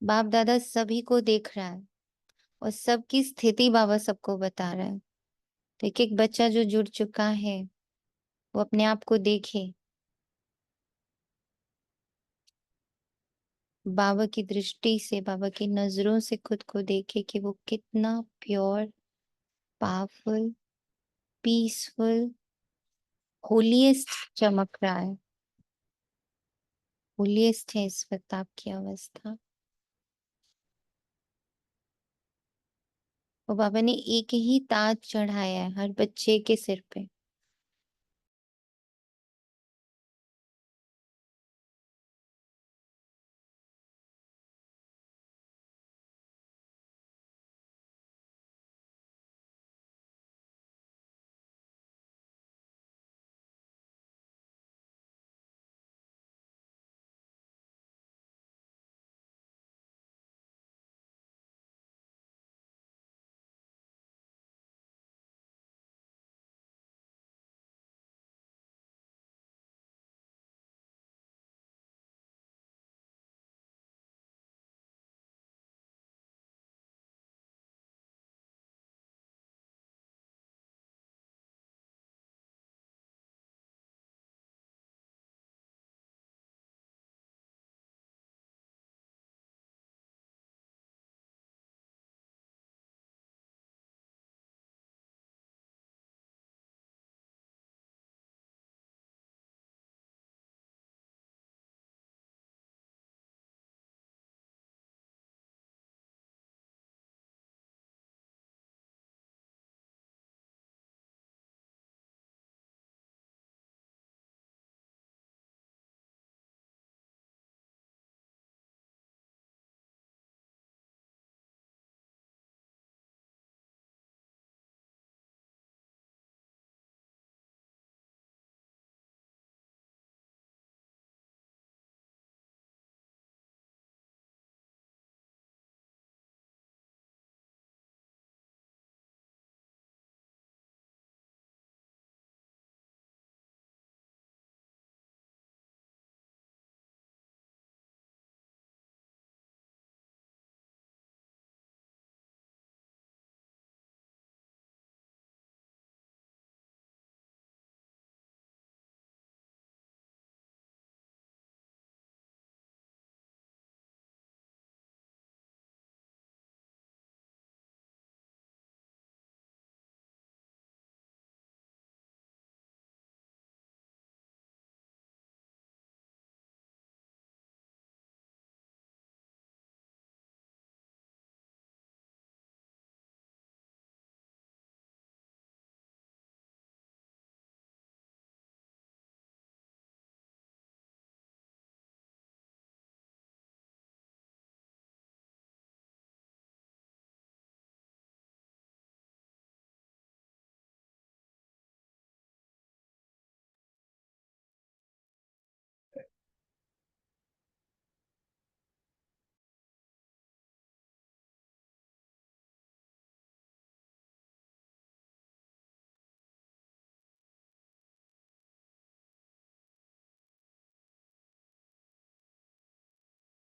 बाप दादा सभी को देख रहा है और सबकी स्थिति बाबा सबको बता रहा है। तो एक एक बच्चा जो जुड़ चुका है वो अपने आप को देखे, बाबा की दृष्टि से, बाबा की नजरों से खुद को देखे कि वो कितना प्योर, पावरफुल, पीसफुल, होलीएस्ट चमक रहा है। होलीएस्ट है इस वक्त आपकी अवस्था। और बाबा ने एक ही ताज चढ़ाया है हर बच्चे के सिर पे।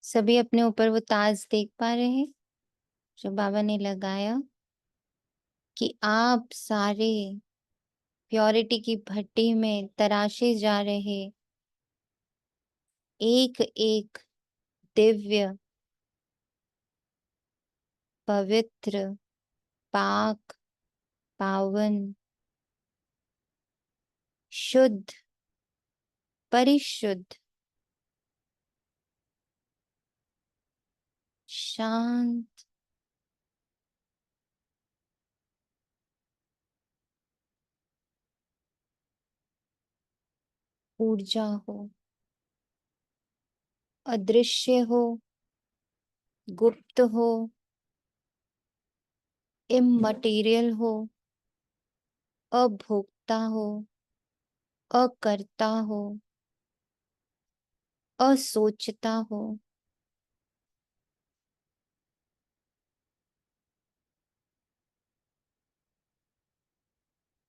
सभी अपने ऊपर वो ताज देख पा रहे हैं जो बाबा ने लगाया, कि आप सारे प्योरिटी की भट्टी में तराशे जा रहे एक एक दिव्य, पवित्र, पाक, पावन, शुद्ध, परिशुद्ध, शांत ऊर्जा हो, अदृश्य हो, गुप्त हो, इममटेरियल हो, अभोक्ता हो, अकर्ता हो, असोचता हो।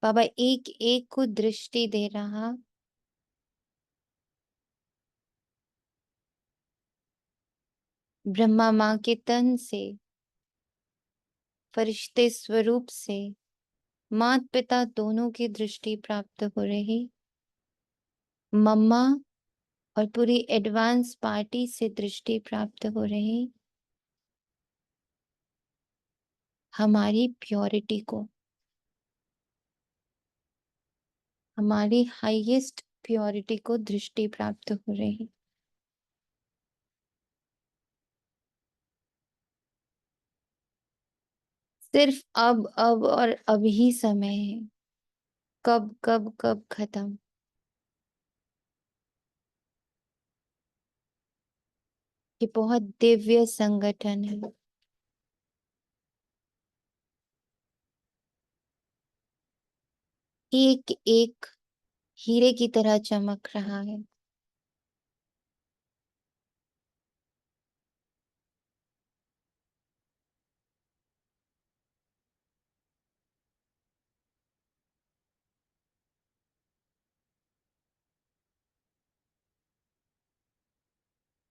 बाबा एक एक को दृष्टि दे रहा, ब्रह्मा माँ के तन से, फरिश्ते स्वरूप से माता पिता दोनों की दृष्टि प्राप्त हो रही, मम्मा और पूरी एडवांस पार्टी से दृष्टि प्राप्त हो रही, हमारी प्योरिटी को, हमारी हाईएस्ट प्योरिटी को दृष्टि प्राप्त हो रही। सिर्फ अब और अब ही समय है। कब कब कब खत्म। ये बहुत दिव्य संगठन है। एक एक हीरे की तरह चमक रहा है।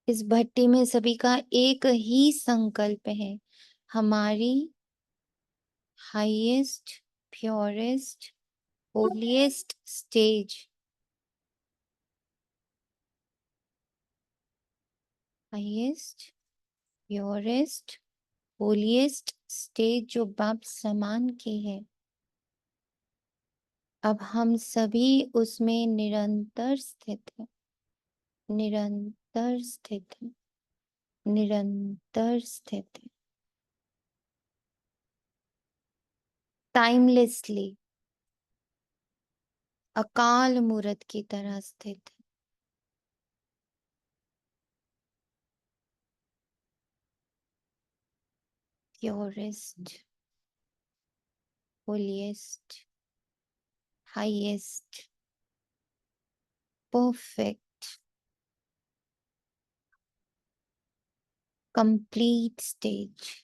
इस भट्टी में सभी का एक ही संकल्प है, हमारी highest, purest, holiest stage, highest, purest, holiest stage जो बाप समान की है, अब हम सभी उसमें निरंतर स्थित हैं, निरंतर स्थित हैं, निरंतर स्थित हैं, टाइमलेसली, अकाल मूर्त की तरह स्थित है। Purest, holiest, highest, perfect, complete stage.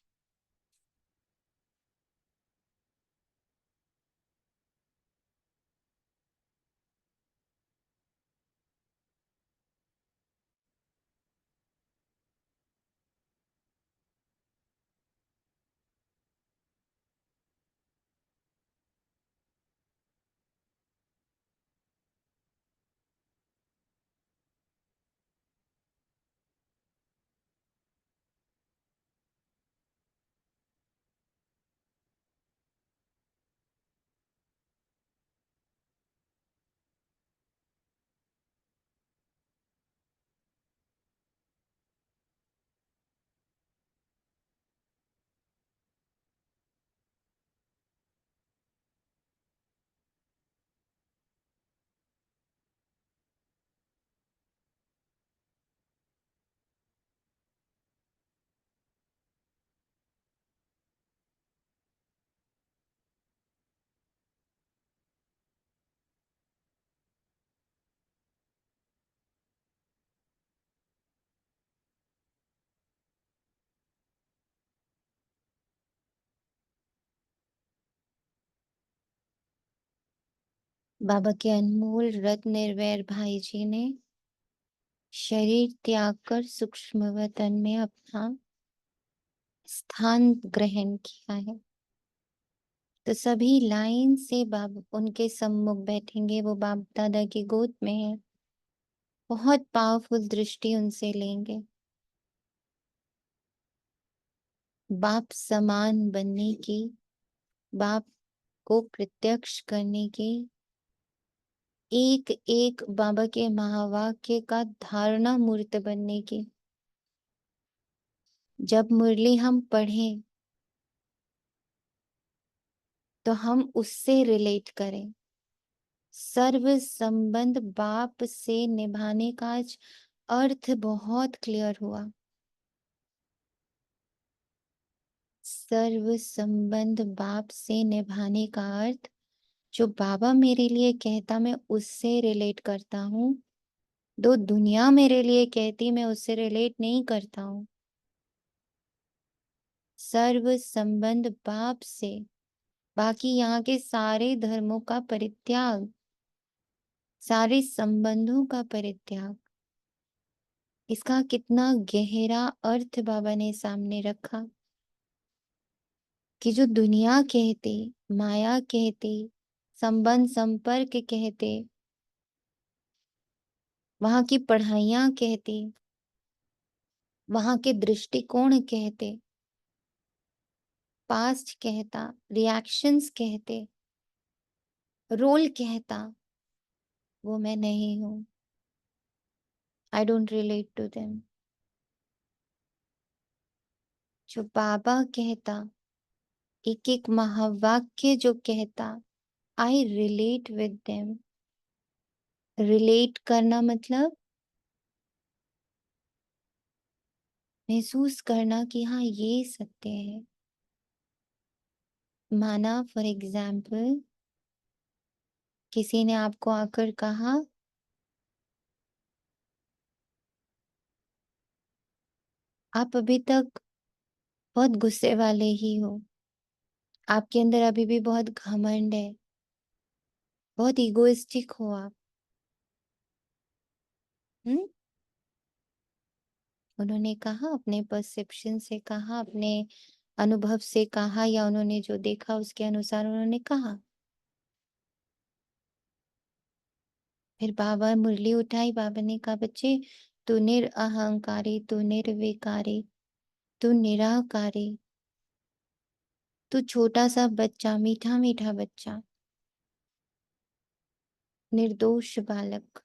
Baba के अनमोल रत्न निर्वैर भाई जी ने शरीर त्याग कर सूक्ष्म वतन में अपना स्थान ग्रहण किया है। तो सभी लाइन से बाबा उनके सम्मुख बैठेंगे, वो बाप दादा की गोद में है। बहुत पावरफुल दृष्टि उनसे लेंगे। बाप समान बनने की, बाप को प्रत्यक्ष करने की, एक एक बाबा के महावाक्य का धारणा मूर्त बनने की। जब मुरली हम पढ़ें तो हम उससे रिलेट करें। सर्व संबंध बाप से निभाने का आज अर्थ बहुत क्लियर हुआ। सर्व संबंध बाप से निभाने का अर्थ, जो बाबा मेरे लिए कहता मैं उससे रिलेट करता हूँ, दो दुनिया मेरे लिए कहती मैं उससे रिलेट नहीं करता हूँ। सर्व संबंध बाप से, बाकी यहाँ के सारे धर्मों का परित्याग, सारे संबंधों का परित्याग, इसका कितना गहरा अर्थ बाबा ने सामने रखा कि जो दुनिया कहते, माया कहते, संबंध संपर्क कहते, वहां की पढ़ाइयां कहती, वहां के दृष्टिकोण कहते, पास्ट कहता, रिएक्शंस कहते, रोल कहता, वो मैं नहीं हूं। I don't relate to them. जो बाबा कहता, एक एक महावाक्य जो कहता, I relate with them. Relate करना मतलब महसूस करना कि हाँ ये सत्य है। माना फॉर एग्जाम्पल, किसी ने आपको आकर कहा आप अभी तक बहुत गुस्से वाले ही हो, आपके अंदर अभी भी बहुत घमंड है, बहुत इगोइस्टिक हो आप। हम्म। उन्होंने कहा, अपने परसेप्शन से कहा, अपने अनुभव से कहा, या उन्होंने जो देखा उसके अनुसार उन्होंने कहा। फिर बाबा मुरली उठाई, बाबा ने कहा बच्चे, तू निरअहंकारी, तू निर्विकारी, तू निराकारी, तू छोटा सा बच्चा, मीठा मीठा बच्चा, निर्दोष बालक,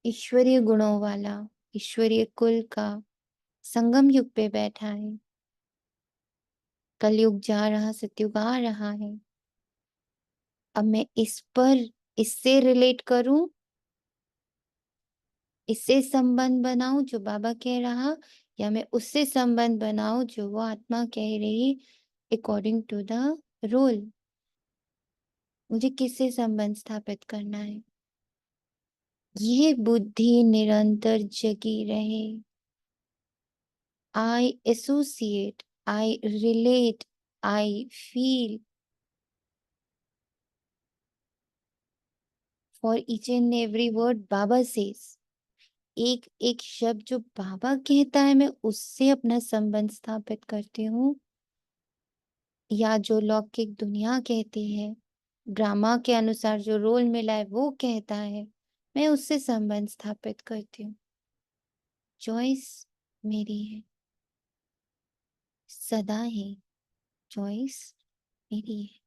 ईश्वरीय गुणों वाला, ईश्वरीय कुल का, संगम युग पे बैठा है। कलयुग जा रहा, सतयुग आ रहा है। अब मैं इस पर, इससे रिलेट करूं, इससे संबंध बनाऊं जो बाबा कह रहा, या मैं उससे संबंध बनाऊं जो वो आत्मा कह रही, अकॉर्डिंग टू द रोल। मुझे किससे संबंध स्थापित करना है? ये बुद्धि निरंतर जगी रहे। आई associate, I relate, I feel for each and every word Baba says. एक एक शब्द जो बाबा कहता है, मैं उससे अपना संबंध स्थापित करती हूँ, या जो लौकिक दुनिया कहती है, ड्रामा के अनुसार जो रोल मिला है वो कहता है, मैं उससे संबंध स्थापित करती हूँ। चॉइस मेरी है, सदा ही चॉइस मेरी है।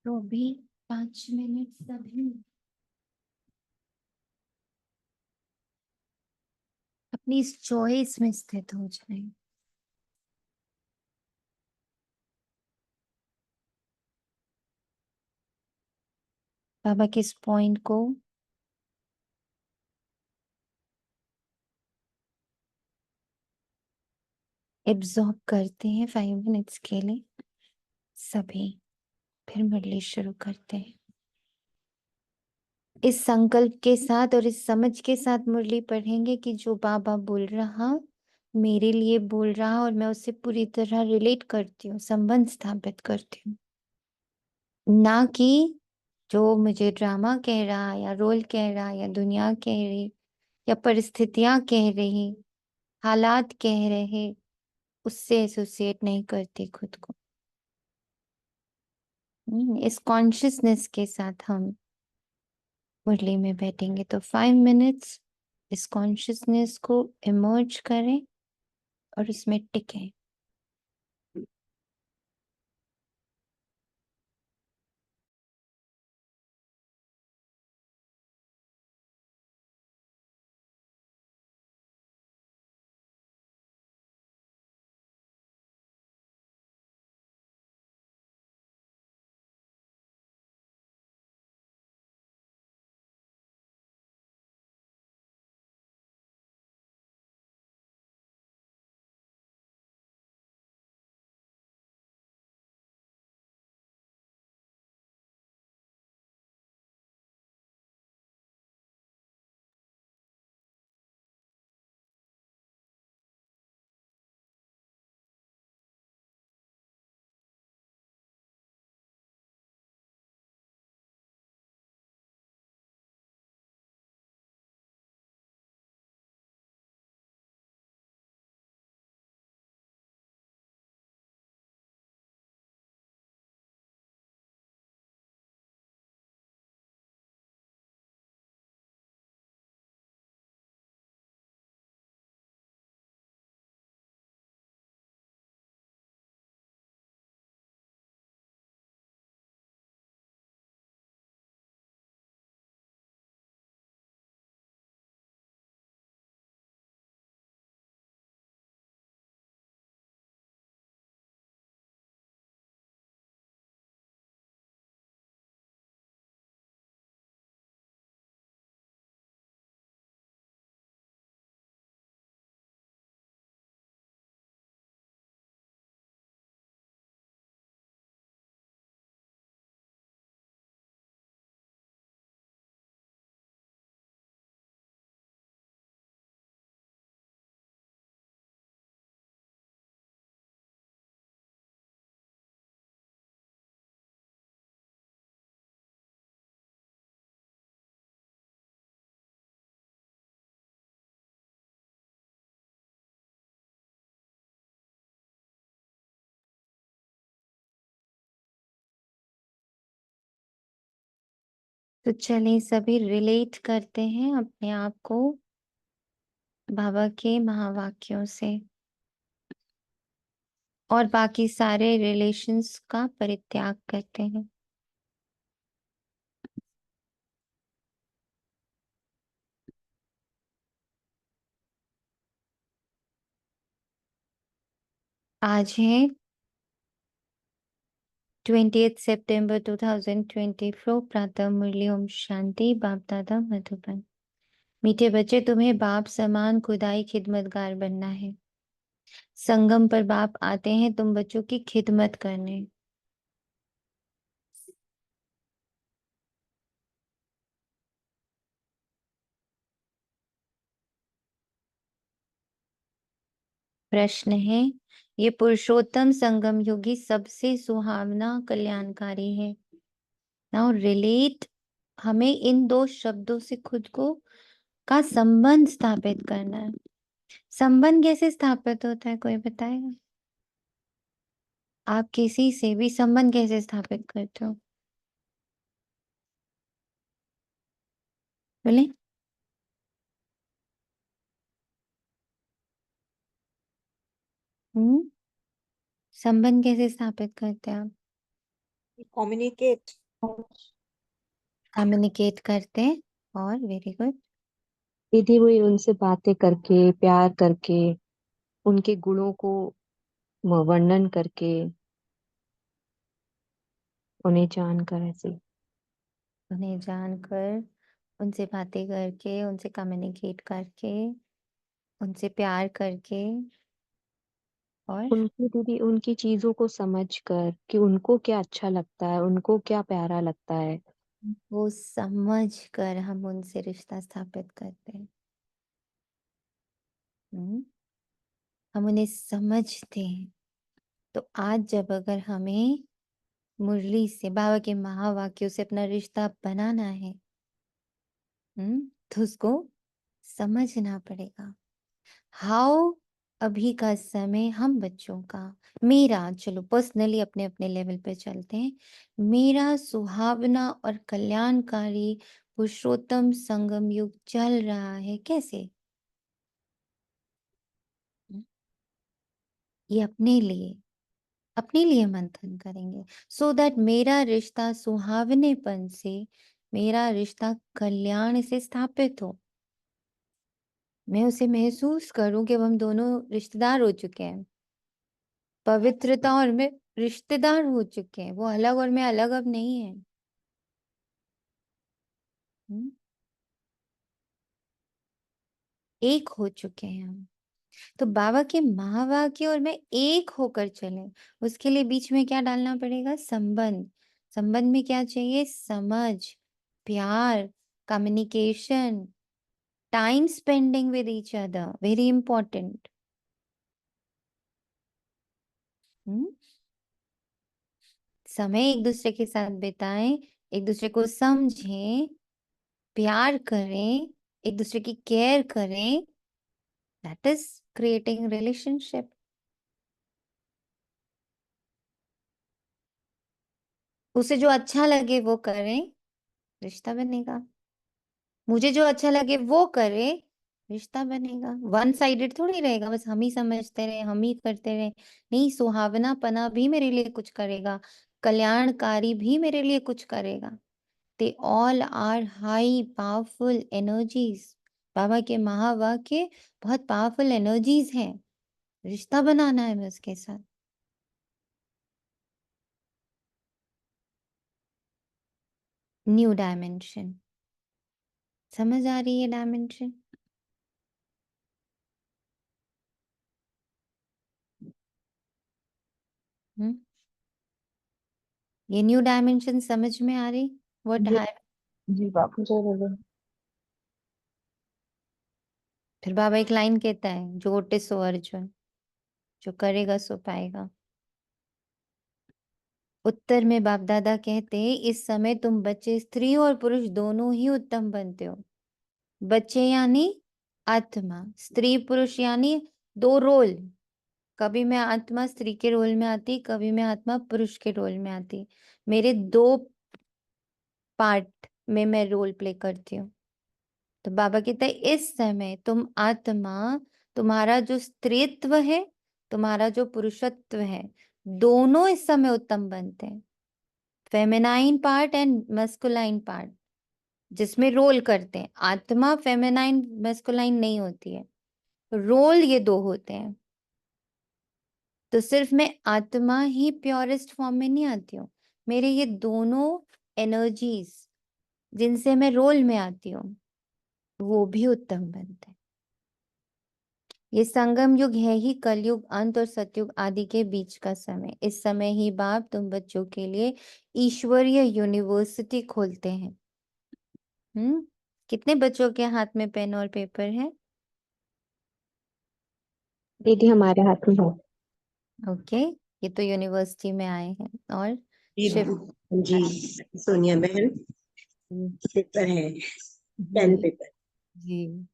तो अभी 5 मिनट सभी अपनी इस चॉइस में स्थित हो जाए। बाबा के इस पॉइंट को एब्जॉर्ब करते हैं 5 मिनट्स के लिए सभी, फिर मुरली शुरू करते हैं। इस संकल्प के साथ और इस समझ के साथ मुरली पढ़ेंगे कि जो बाबा बोल रहा, मेरे लिए बोल रहा, और मैं उससे पूरी तरह रिलेट करती हूँ, संबंध स्थापित करती हूँ। ना कि जो मुझे ड्रामा कह रहा, या रोल कह रहा, या दुनिया कह रही, या परिस्थितियां कह रही, हालात कह रहे, उससे एसोसिएट नहीं करती खुद को। इस कॉन्शियसनेस के साथ हम मुरली में बैठेंगे। तो 5 मिनट्स इस कॉन्शियसनेस को इमर्ज करें और इसमें टिकें। तो चलिए सभी रिलेट करते हैं अपने आप को बाबा के महावाक्यों से और बाकी सारे रिलेशंस का परित्याग करते हैं। आज है 20 सितंबर 2024। प्रातः मुरली। ओम शांति। बाप दादा मधुबन। मीठे बच्चे, तुम्हें बाप समान खुदाई खिदमतगार बनना है। संगम पर बाप आते हैं तुम बच्चों की खिदमत करने। प्रश्न है, ये पुरुषोत्तम संगम योगी सबसे सुहावना कल्याणकारी है। नाउ रिलेट, हमें इन दो शब्दों से खुद को का संबंध स्थापित करना है। संबंध कैसे स्थापित होता है, कोई बताएगा? आप किसी से भी संबंध कैसे स्थापित करते हो? बोले। संबंध कैसे स्थापित करते हैं आप? कम्युनिकेट। कम्युनिकेट करते हैं। और वेरी गुड। दीदी वही उनसे बातें करके, प्यार करके, उनके गुणों को वर्णन करके, उन्हें जानकर ऐसे। उन्हें जानकर, उनसे बातें करके, उनसे कम्युनिकेट करके, उनसे प्यार करके, और उनकी दीदी उनकी चीजों को समझ कर कि उनको क्या अच्छा लगता है, उनको क्या प्यारा लगता है। वो समझ कर हम उनसे रिश्ता स्थापित करते हैं। हम उन्हें समझते हैं। तो आज जब अगर हमें मुरली से, बाबा के महावाक्यों से अपना रिश्ता बनाना है, तो उसको समझना पड़ेगा। हाउ अभी का समय हम बच्चों का, मेरा, चलो पर्सनली अपने अपने लेवल पे चलते हैं। मेरा सुहावना और कल्याणकारी पुरुषोत्तम संगम युग चल रहा है कैसे? ये अपने लिए मंथन करेंगे, सो दैट मेरा रिश्ता सुहावनेपन से, मेरा रिश्ता कल्याण से स्थापित हो। मैं उसे महसूस करूं कि अब हम दोनों रिश्तेदार हो चुके हैं, पवित्रता और मैं रिश्तेदार हो चुके हैं। वो अलग और मैं अलग अब नहीं है। एक हो चुके हैं हम। तो बाबा के महावाक्य और मैं एक होकर चले, उसके लिए बीच में क्या डालना पड़ेगा? संबंध। संबंध में क्या चाहिए? समझ, प्यार, communication, time spending with each other, very important. समय एक दूसरे के साथ बिताएं, एक दूसरे को समझें, प्यार करें, एक दूसरे की केयर करें। That is creating relationship. उसे जो अच्छा लगे वो करें, रिश्ता बनेगा। मुझे जो अच्छा लगे वो करे, रिश्ता बनेगा। वन साइडेड थोड़ी रहेगा, बस हम ही समझते रहे, हम ही करते रहे। नहीं, सुहावनापना भी मेरे लिए कुछ करेगा, कल्याणकारी भी मेरे लिए कुछ करेगा। They all are high powerful energies. Baba के महावाक्य बहुत पावरफुल एनर्जीज हैं। रिश्ता बनाना है मैं उसके साथ। New dimension. समझ आ रही है डायमेंशन? ये न्यू डायमेंशन समझ में आ रही? व्हाट जी, है? जी बापू जरूर। फिर बाबा एक लाइन कहता है, जो ओटे सो अर्जुन, जो करेगा सो पाएगा। उत्तर में बाप दादा कहते हैं, इस समय तुम बच्चे, स्त्री और पुरुष दोनों ही उत्तम बनते हो। बच्चे यानी आत्मा, स्त्री पुरुष यानी दो रोल। कभी मैं आत्मा स्त्री के रोल में आती, कभी मैं आत्मा पुरुष के रोल में आती। मेरे दो पार्ट, में मैं रोल प्ले करती हूँ। तो बाबा कहता है इस समय तुम आत्मा, तुम्हारा जो स्त्रीत्व है, तुम्हारा जो पुरुषत्व है, दोनों इस समय उत्तम बनते हैं। Feminine part and masculine part, जिसमें रोल करते हैं। आत्मा फेमिनाइन मस्कुलाइन नहीं होती है, रोल ये दो होते हैं। तो सिर्फ मैं आत्मा ही प्योरेस्ट फॉर्म में नहीं आती हूँ, मेरे ये दोनों एनर्जीज जिनसे मैं रोल में आती हूँ वो भी उत्तम बनते हैं। ये संगम युग है ही कलयुग, अंत और सतयुग आदि के बीच का समय। इस समय ही बाप तुम बच्चों के लिए ईश्वरीय यूनिवर्सिटी खोलते हैं। कितने बच्चों के हाथ में पेन और पेपर है? दीदी हमारे हाथ में है। ओके, ये तो यूनिवर्सिटी में आए हैं। और जी शिव, जी, सोनिया बहन पेपर है, पेन जी पेपर। जी,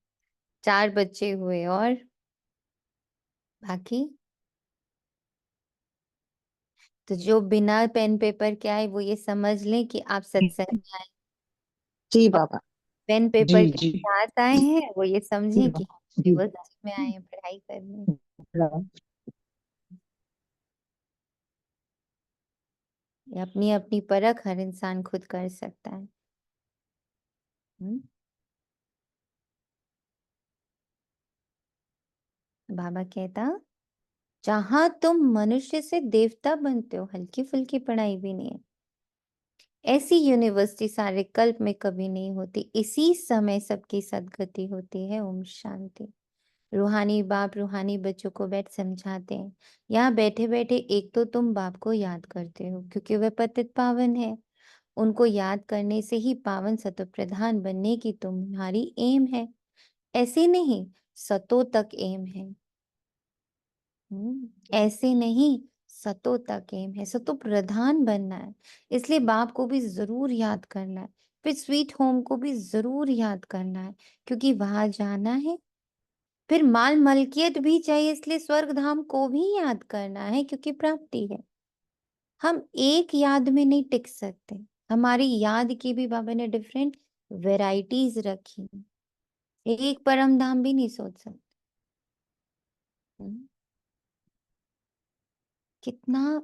4 बच्चे हुए। और बाकी तो जो बिना पेन पेपर के आए वो ये समझ लें कि आप सत्संग में आए। जी बाबा। पेन पेपर जी के जी। साथ आए हैं वो ये जी समझें कि बाबा। जी। यूनिवर्सिटी में आए हैं पढ़ाई करने। ये अपनी अपनी परख हर इंसान खुद कर सकता है। हम्म? बाबा कहता जहां तुम मनुष्य से देवता बनते हो, हल्की फुल्की पढ़ाई भी नहीं है। ऐसी यूनिवर्सिटी सारे कल्प में कभी नहीं होती। इसी समय सबकी सदगति होती है। ओम शांति। रूहानी बाप रूहानी बच्चों को बैठ समझाते हैं। यहाँ बैठे बैठे एक तो तुम बाप को याद करते हो क्योंकि वह पतित पावन है। उनको याद करने से ही पावन सतो प्रधान बनने की तुम्हारी एम है। ऐसे नहीं, सतो तक एम है। ऐसे नहीं, सतो तक एम है। सतो प्रधान बनना है, इसलिए बाप को भी जरूर याद करना है। फिर स्वीट होम को भी जरूर याद करना है क्योंकि वहां जाना है। फिर माल मलकियत भी चाहिए, इसलिए स्वर्ग धाम को भी याद करना है क्योंकि प्राप्ति है। हम एक याद में नहीं टिक सकते। हमारी याद की भी बाबा ने डिफरेंट वेराइटीज रखी। एक परम धाम भी नहीं सोच सकते। हम्म, कितना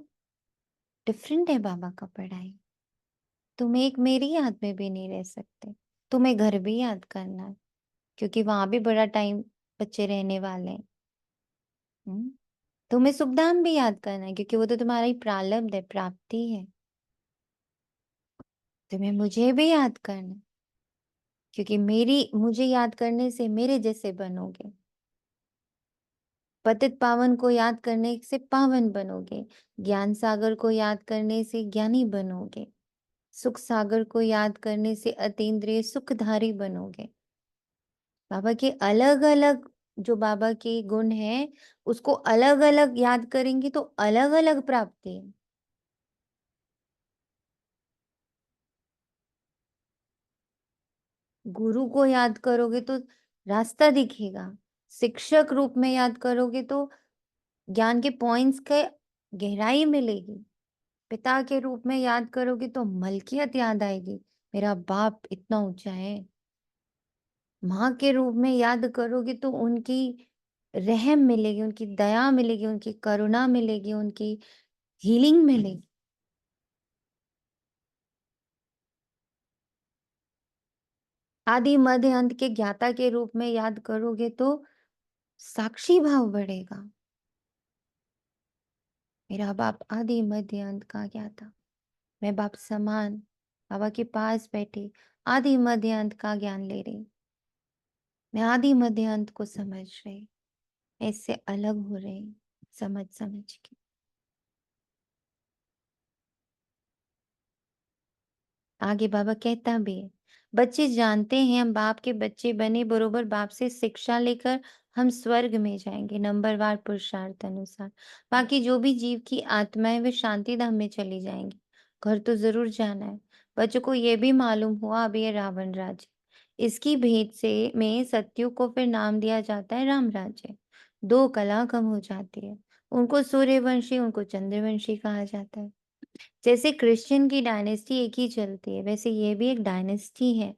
डिफरेंट है बाबा का पढ़ाई। तुम एक मेरी याद में भी नहीं रह सकते, तुम्हें घर भी याद करना है क्योंकि वहां भी बड़ा टाइम बच्चे रहने वाले हैं। हम्म, तुम्हें सुखधाम भी याद करना है क्योंकि वो तो तुम्हारा ही प्रारब्ध है, प्राप्ति है। तुम्हें मुझे भी याद करना है क्योंकि मुझे याद करने से मेरे जैसे बनोगे। पतित पावन को याद करने से पावन बनोगे। ज्ञान सागर को याद करने से ज्ञानी बनोगे। सुख सागर को याद करने से अतीन्द्रिय सुखधारी बनोगे। बाबा के अलग अलग जो बाबा के गुण हैं उसको अलग अलग याद करेंगे तो अलग अलग प्राप्ति है। गुरु को याद करोगे तो रास्ता दिखेगा। शिक्षक रूप में याद करोगे तो ज्ञान के पॉइंट्स के गहराई मिलेगी। पिता के रूप में याद करोगे तो मलकियत याद आएगी, मेरा बाप इतना ऊंचा है। माँ के रूप में याद करोगे तो उनकी रहम मिलेगी, उनकी दया मिलेगी, उनकी करुणा मिलेगी, उनकी हीलिंग मिलेगी। आदि मध्य अंत के ज्ञाता के रूप में याद करोगे तो साक्षी भाव बढ़ेगा। मेरा बाप आदि मध्य अंत का ज्ञाता, मैं बाप समान बाबा के पास बैठी आदि मध्य अंत का ज्ञान ले रही। मैं आदि मध्य अंत को समझ रही, इससे अलग हो रही समझ समझ के। आगे बाबा कहता भी है, बच्चे जानते हैं हम बाप के बच्चे बने बरोबर बाप से शिक्षा लेकर हम स्वर्ग में जाएंगे नंबरवार पुरुषार्थ अनुसार। बाकी जो भी जीव की आत्मा है वे शांति धाम में चली जाएंगी। घर तो जरूर जाना है। बच्चों को ये भी मालूम हुआ अब ये रावण राज्य, इसकी भेंट से में सत्युग को फिर नाम दिया जाता है राम राज्य। 2 कला कम हो जाती है, उनको सूर्यवंशी उनको चंद्रवंशी कहा जाता है। जैसे क्रिश्चियन की डायनेस्टी एक ही चलती है, वैसे ये भी एक डायनेस्टी है।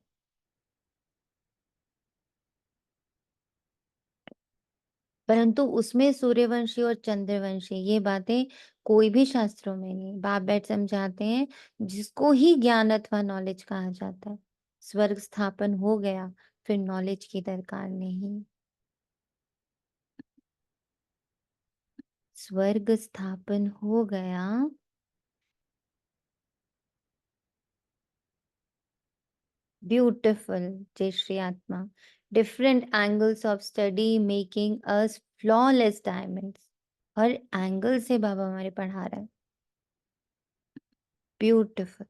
परंतु उसमें सूर्यवंशी और चंद्रवंशी ये बातें कोई भी शास्त्रों में नहीं। बाप बैठ समझाते हैं, जिसको ही ज्ञान अथवा नॉलेज कहा जाता है, स्वर्ग स्थापन हो गया, फिर नॉलेज की दरकार नहीं। स्वर्ग स्थापन हो गया, ब्यूटिफुल। जय श्री आत्मा। Different angles of study making us flawless diamonds. Her angle से बाबा हमारे पढ़ा रहे हैं। ब्यूटिफुल।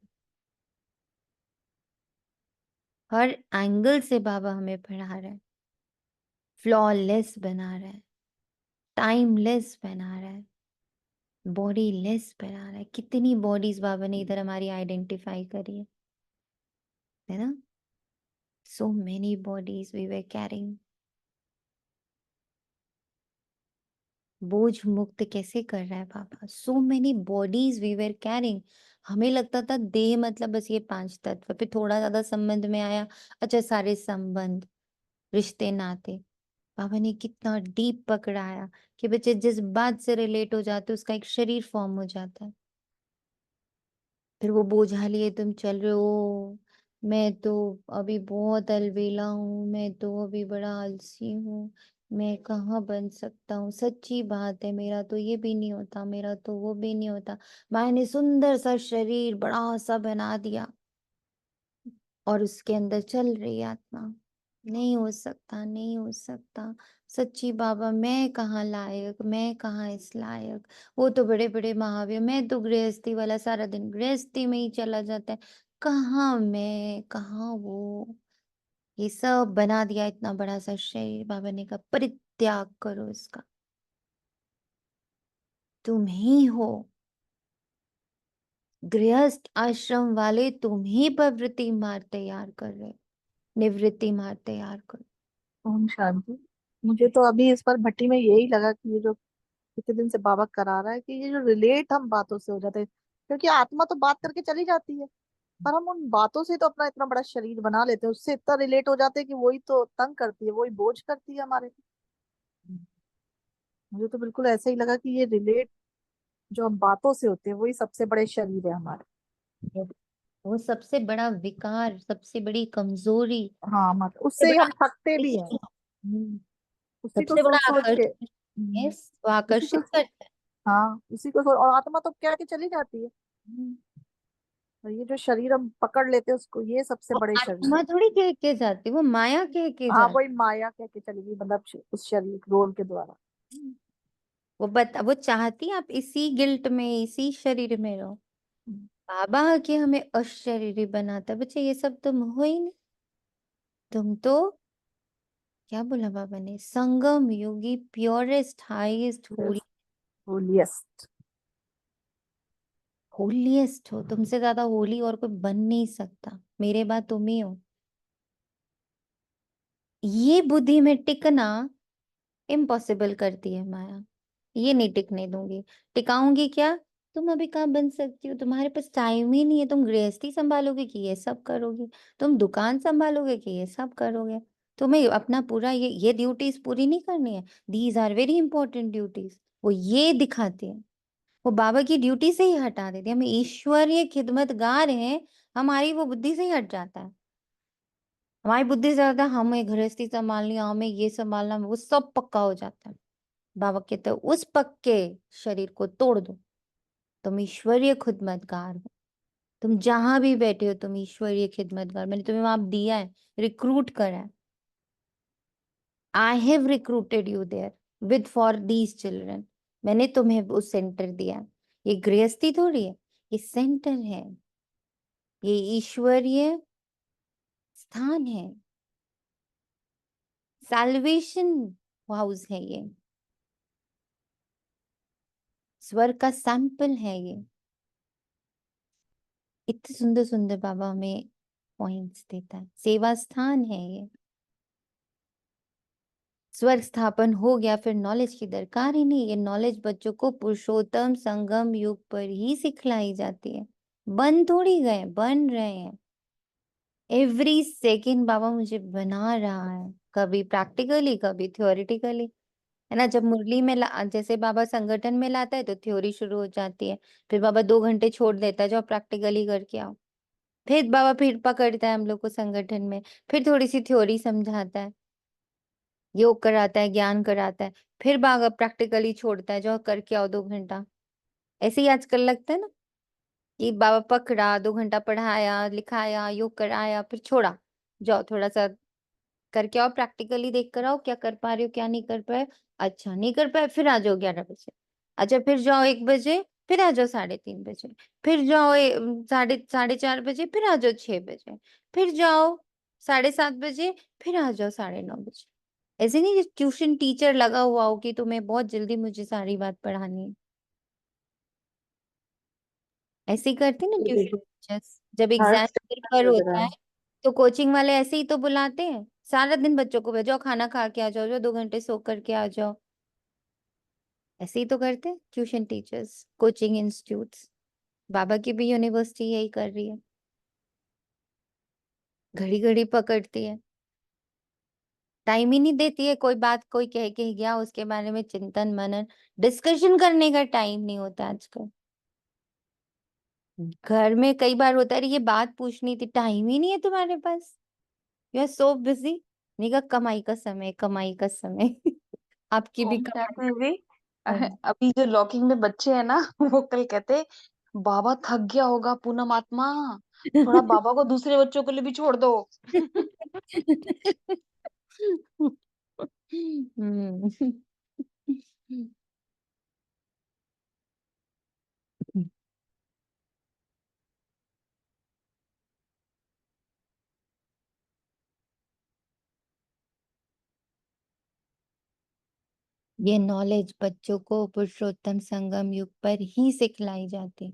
हर एंगल से बाबा हमें पढ़ा रहे हैं, फ्लॉलेस बना रहा है, टाइमलेस बना रहा है, बॉडी लेस बना रहा है। कितनी बॉडीज बाबा ने इधर हमारी आइडेंटिफाई करी है ना? So many bodies we were carrying. बोझ मुक्त कैसे कर रहा है Baba? So many bodies we were carrying. हमें लगता था देह मतलब बस ये 5 तत्व, फिर थोड़ा ज्यादा संबंध में आया, अच्छा सारे संबंध, रिश्ते नाते। बाबा ने कितना डीप पकड़ाया कि बच्चे जिस बात से रिलेट हो जाते उसका एक शरीर फॉर्म हो जाता है। फिर वो बोझा लिए तुम चल रहे हो, मैं तो अभी बहुत अलबेला हूँ, मैं तो अभी बड़ा आलसी हूँ, मैं कहाँ बन सकता हूँ, सच्ची बात है, मेरा तो ये भी नहीं होता, मेरा तो वो भी नहीं होता। माया ने सुंदर सा शरीर बड़ा सा बना दिया और उसके अंदर चल रही आत्मा, नहीं हो सकता, नहीं हो सकता। सच्ची बाबा, मैं कहाँ लायक, मैं कहाँ इस लायक। वो तो बड़े बड़े महावीर, मैं तो गृहस्थी वाला, सारा दिन गृहस्थी में ही चला जाता है। कहाँ मैं, कहाँ वो। ये सब बना दिया इतना बड़ा सा शरीर। बाबा ने कहा परित्याग करो इसका, तुम ही हो गृहस्थ आश्रम वाले, तुम ही प्रवृत्ति मार्ग तैयार कर रहे, निवृत्ति मार्ग तैयार कर। ओम शांति। मुझे तो अभी इस बार भट्टी में यही लगा कि ये जो कितने दिन से बाबा करा रहा है कि ये जो रिलेट हम बातों से हो जाते हैं, क्योंकि आत्मा तो बात करके चली जाती है, पर हम उन बातों से तो अपना इतना बड़ा शरीर बना लेते हैं, उससे इतना रिलेट हो जाते हैं कि वही तो तंग करती है, वही बोझ करती है हमारे। मुझे तो बिल्कुल ऐसा ही लगा कि ये रिलेट जो हम बातों से होते हैं वही सबसे बड़े शरीर है हमारे। वो सबसे बड़ा विकार, सबसे बड़ी कमजोरी, हाँ मत सबसे उससे ही बड़ा हम थकते भी हैं, आकर्षण। उसी को सबसे बड़ा सोच सोच के। आकर्षण। यस, वो उसी को आकर्षित करता है। हाँ उसी को सोच, और आत्मा तो क्या के चली जाती है, हम्म। और ये जो शरीर हम पकड़ लेते हैं उसको, ये सबसे वो बड़े शरीर है। आत्मा थोड़ी कह के जाती, वो माया कह के हाँ जाती। वही माया कह के चलेगी, मतलब उस शरीर रोल के द्वारा। वो चाहती आप इसी गिल्ट में, इसी शरीर में रहो। बाबा आके हमें अशरीरी बनाता, बच्चे ये सब तुम हो ही नहीं। तुम तो, क्या बोला बाबा ने, संगम योगी, प्योरेस्ट, हाईएस्ट, होलिएस्ट। होलीएस्ट हो। तुमसे ज्यादा होली और कोई बन नहीं सकता, मेरे बाद तुम ही हो। ये बुद्धि में टिकना इम्पॉसिबल करती है माया। ये नहीं टिकने दूंगी। टिकाऊंगी क्या? तुम अभी कहाँ बन सकती हो, तुम्हारे पास टाइम ही नहीं है। तुम गृहस्थी संभालोगे कि ये सब करोगे? तुम दुकान संभालोगे कि ये सब करोगे? तुम्हें अपना पूरा ये ड्यूटीज पूरी नहीं करनी है। These are very important duties. वो ये दिखाते हैं, वो बाबा की ड्यूटी से ही हटा देते हैं। हम ईश्वरीय खिदमतगार हैं, हमारी वो बुद्धि से ही हट जाता है। हमारी बुद्धि से ज्यादा हमें गृहस्थी संभालनी, हमें ये संभालना, वो सब पक्का हो जाता है। बाबा कहते हैं उस पक्के शरीर को तोड़ दो, तुम ईश्वरीय खिदमतगार हो। तुम जहां भी बैठे हो तुम ईश्वरीय खिदमतगार। मैंने तुम्हें वहां दिया है, रिक्रूट करा है। I have recruited you there with for these children. मैंने तुम्हें उस सेंटर दिया है। ये गृहस्थी थोड़ी है, ये सेंटर है, ये ईश्वरीय स्थान है, सैल्वेशन हाउस है ये, स्वर्ग का सैंपल है ये। इतने सुंदर सुंदर बाबा हमें पॉइंट्स देता है। सेवा स्थान है ये। स्वर्ग स्थापन हो गया, फिर नॉलेज की दरकार ही नहीं। ये नॉलेज बच्चों को पुरुषोत्तम संगम युग पर ही सिखलाई जाती है। बन थोड़ी गए, बन रहे हैं। एवरी सेकेंड बाबा मुझे बना रहा है, कभी प्रैक्टिकली कभी थ्योरेटिकली, है ना। जब मुरली में जैसे बाबा संगठन में लाता है तो थ्योरी शुरू हो जाती है, फिर बाबा 2 घंटे छोड़ देता है, जाओ प्रैक्टिकली करके आओ। फिर बाबा फिर पकड़ता है हम लोग को संगठन में, फिर थोड़ी सी थ्योरी समझाता है, योग कराता है, ज्ञान कराता है, फिर बाबा प्रैक्टिकली छोड़ता है, जाओ करके आओ 2 घंटा। ऐसे ही आजकल लगता है ना कि बाबा पकड़ा, 2 घंटा पढ़ाया लिखाया योग कराया, फिर छोड़ा, जाओ थोड़ा सा करके आओ, प्रैक्टिकली देख कर आओ क्या कर पा रहे हो क्या नहीं कर पाए। अच्छा नहीं कर पाए, फिर आ जाओ 11 बजे। अच्छा फिर जाओ 1 बजे, फिर आ जाओ 3:30 बजे, फिर जाओ साढ़े साढ़े 4 बजे, फिर आ जाओ 6 बजे, फिर जाओ 7:30 बजे, फिर आ जाओ 9:30 बजे। ऐसे नहीं ट्यूशन टीचर लगा हुआ हो कि तुम्हें बहुत जल्दी मुझे सारी बात पढ़ानी है। ऐसे ही करते ना ट्यूशन बिल्कुल। टीचर्स, जब हर एग्जाम स्टेप पर पेपर लग होता रहा है है। तो कोचिंग वाले ऐसे ही तो बुलाते हैं, सारा दिन बच्चों को भेजो, खाना खा के आ जाओ, जो 2 घंटे सो करके आ जाओ। ऐसे ही तो करते हैं ट्यूशन टीचर्स, कोचिंग इंस्टीट्यूट्स। बाबा की भी यूनिवर्सिटी यही कर रही है, घड़ी घड़ी पकड़ती है, टाइम ही नहीं देती है। कोई बात कोई कह के गया उसके बारे में चिंतन मनन डिस्कशन करने का टाइम नहीं होता आजकल। घर में कई बार होता है, ये बात पूछनी थी, टाइम ही नहीं है तुम्हारे पास, यू आर सो बिजी। नहीं कहा कमाई का समय, कमाई का समय। आपकी भी होम चैट कमाई में भी का समय। अभी जो लॉकिंग में बच्चे हैं ना वो कल कहते बाबा थक गया होगा पूनम आत्मा, थोड़ा बाबा को दूसरे बच्चों के लिए भी छोड़ दो। हम्म। ये नॉलेज बच्चों को पुरुषोत्तम संगम युग पर ही सिखलाई जाती।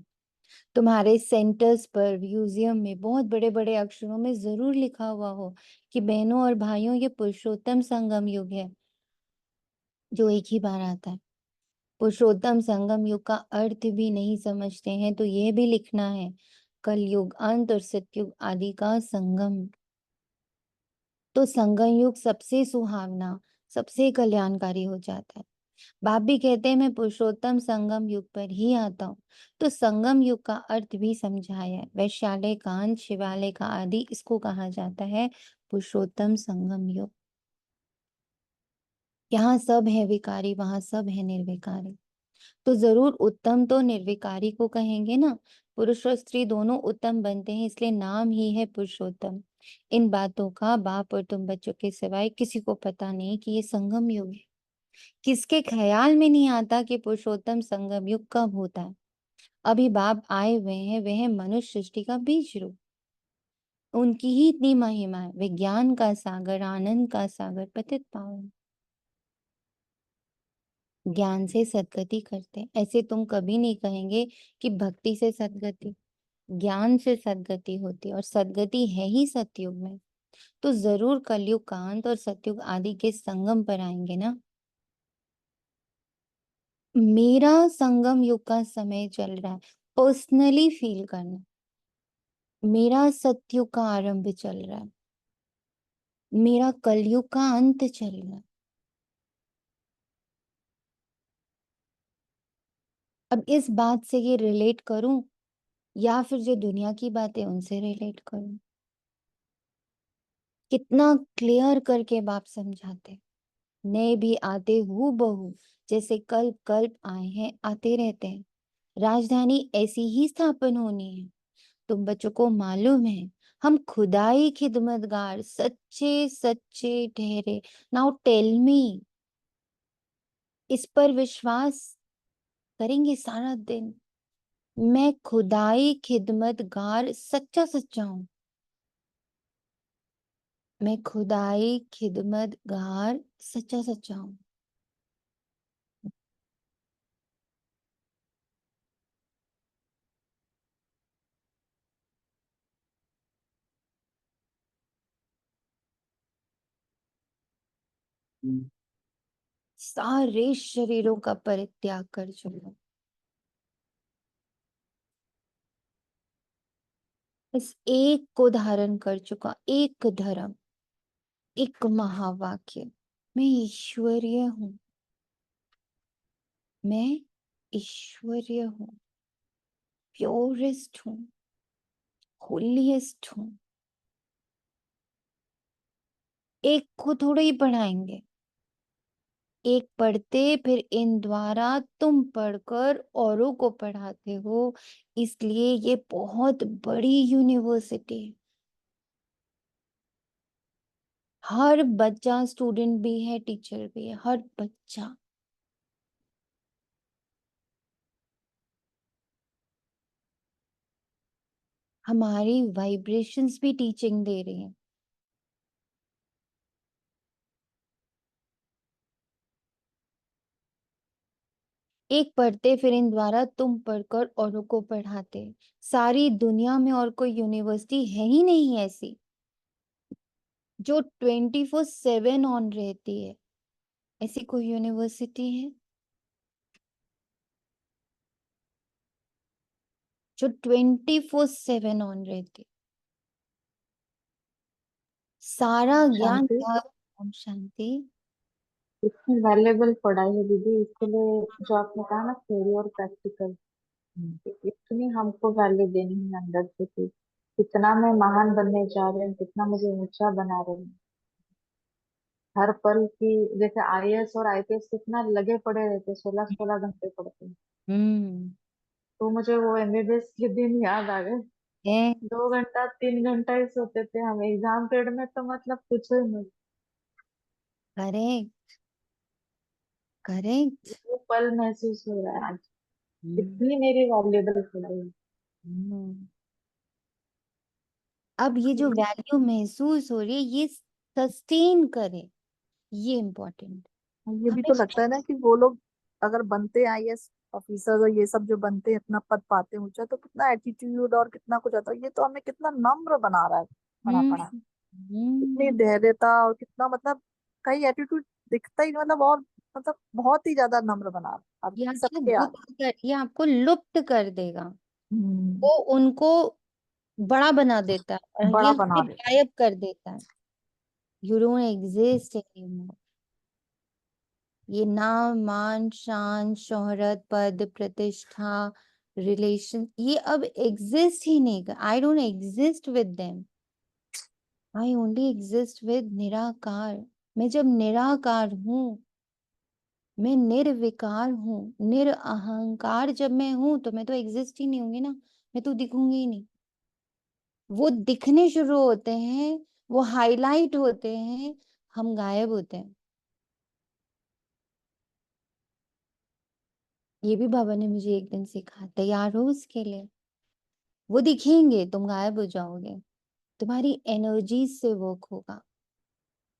तुम्हारे सेंटर्स पर, म्यूजियम में बहुत बड़े बड़े अक्षरों में जरूर लिखा हुआ हो कि बहनों और भाइयों ये पुरुषोत्तम संगम युग है जो एक ही बार आता है। पुरुषोत्तम संगम युग का अर्थ भी नहीं समझते हैं तो यह भी लिखना है, कलयुग अंत और सतयुग आदि का संगम। तो संगम युग सबसे सुहावना, सबसे कल्याणकारी हो जाता है। बाप भी कहते हैं मैं पुरुषोत्तम संगम युग पर ही आता हूँ। तो संगम युग का अर्थ भी समझाया है, वैश्यालय कांत शिवालय का आदि इसको कहा जाता है पुरुषोत्तम संगम युग। यहाँ सब है विकारी, वहां सब है निर्विकारी। तो जरूर उत्तम तो निर्विकारी को कहेंगे ना। पुरुष और स्त्री दोनों उत्तम बनते हैं, इसलिए नाम ही है पुरुषोत्तम। इन बातों का बाप और तुम बच्चों के सिवाय किसी को पता नहीं कि ये संगम युग है। किसके ख्याल में नहीं आता कि पुरुषोत्तम संगम युग कब होता है। अभी बाप आए हुए हैं, वह है मनुष्य सृष्टि का बीज रूप। उनकी ही इतनी महिमा है, विज्ञान का सागर, आनंद का सागर, पतित पावन। ज्ञान से सदगति करते हैं। ऐसे तुम कभी नहीं कहेंगे कि भक्ति से सदगति, ज्ञान से सदगति होती है, और सदगति है ही सतयुग में। तो जरूर कलयुग का अंत और सतयुग आदि के संगम पर आएंगे ना। मेरा संगम युग का समय चल रहा है, पर्सनली फील करना। मेरा सतयुग का आरंभ चल रहा है, मेरा कलयुग का अंत चल रहा है। अब इस बात से ये रिलेट करूं या फिर जो दुनिया की बातें उनसे रिलेट करूं। कितना क्लियर करके बाप समझाते। नए भी आते हूँ बहू, जैसे कल्प कल्प आए हैं आते रहते हैं। राजधानी ऐसी ही स्थापन होनी है। तुम बच्चों को मालूम है हम खुदाई खिदमतगार सच्चे सच्चे ठहरे। नाउ टेल मी, इस पर विश्वास करेंगे सारा दिन। मैं खुदाई खिदमतगार सच्चा सच्चा हूं। मैं खुदाई खिदमतगार सच्चा सच्चा हूं। सारे शरीरों का परित्याग कर चुका, इस एक को धारण कर चुका, एक धर्म, एक महावाक्य, मैं ईश्वरीय हूं, मैं ईश्वरीय हूं, प्योरेस्ट हूं, होलीएस्ट हूं। एक को थोड़ा ही पढ़ाएंगे, एक पढ़ते फिर इन द्वारा तुम पढ़कर औरों को पढ़ाते हो, इसलिए ये बहुत बड़ी यूनिवर्सिटी है। हर बच्चा स्टूडेंट भी है, टीचर भी है, हर बच्चा। हमारी वाइब्रेशंस भी टीचिंग दे रही हैं। एक पढ़ते फिर इन द्वारा तुम पढ़कर औरों को पढ़ाते। सारी दुनिया में और कोई यूनिवर्सिटी है ही नहीं ऐसी जो 24/7 ऑन रहती है। ऐसी कोई यूनिवर्सिटी है जो 24/7 ऑन रहती? सारा ज्ञान शांति ओम शांति। इतनी वैल्यूएबल पढ़ाई है दीदी, इसके लिए जो आपने कहा ना थ्योरी और प्रैक्टिकल, इतनी हमको वैल्यू देनी है अंदर से कि कितना मैं महान बनने जा रही हूँ, कितना मुझे ऊंचा बना रही हूँ हर पल की। जैसे आईएएस और आईपीएस कितना लगे पड़े रहते, 16-16 घंटे पढ़ते हैं। हम्म। तो मुझे वो एमबीबीएस के दिन याद आ गए। है। 2 घंटा 3 घंटा ही सोते थे हम एग्जाम पीरियड में, तो मतलब कुछ ही नहीं। Correct, correct. वो पल महसूस हो रहा है आज, हम्म। इतनी मेरी वैल्यूएबल पढ़ाई है। हम्म। अब ये जो वैल्यू महसूस हो रही है, ये सस्टेन करे, ये इम्पोर्टेंट। ये भी हमें तो लगता है ना कि वो लोग अगर बनते हैं आईएएस ऑफिसर और ये सब जो बनते हैं, इतना पद पाते हैं ऊंचा, तो कितना एटीट्यूड और कितना कुछ आता है। ये तो हमें कितना नम्र बना रहा है पढ़ा हम्म। पढ़ा, इतनी हम्म। धैर्यता और कितना मतलब कहीं एटीट्यूड दिखता ही मतलब, और मतलब बहुत ही ज्यादा नम्र बना रहा है अब ये आपको सबके आगे। गुप्त कर, ये आपको लुप्त कर देगा, हम्म, वो उनको बड़ा बना देता है और ये बड़ा बना हमें दे। गायब कर देता है। You don't exist anymore. ये नाम मान शान शोहरत पद प्रतिष्ठा रिलेशन, ये अब एग्जिस्ट ही नहीं कर। I don't exist with them, I only exist with निराकार। मैं जब निराकार हूँ, मैं निर्विकार हूँ, निरअहंकार जब मैं हूं, तो मैं तो एग्जिस्ट ही नहीं होंगी ना, मैं तो दिखूंगी ही नहीं। वो दिखने शुरू होते हैं, वो हाईलाइट होते हैं, हम गायब होते हैं। ये भी बाबा ने मुझे एक दिन सिखा, तैयार हो उसके लिए। वो दिखेंगे, तुम गायब हो जाओगे, तुम्हारी एनर्जी से वर्क होगा,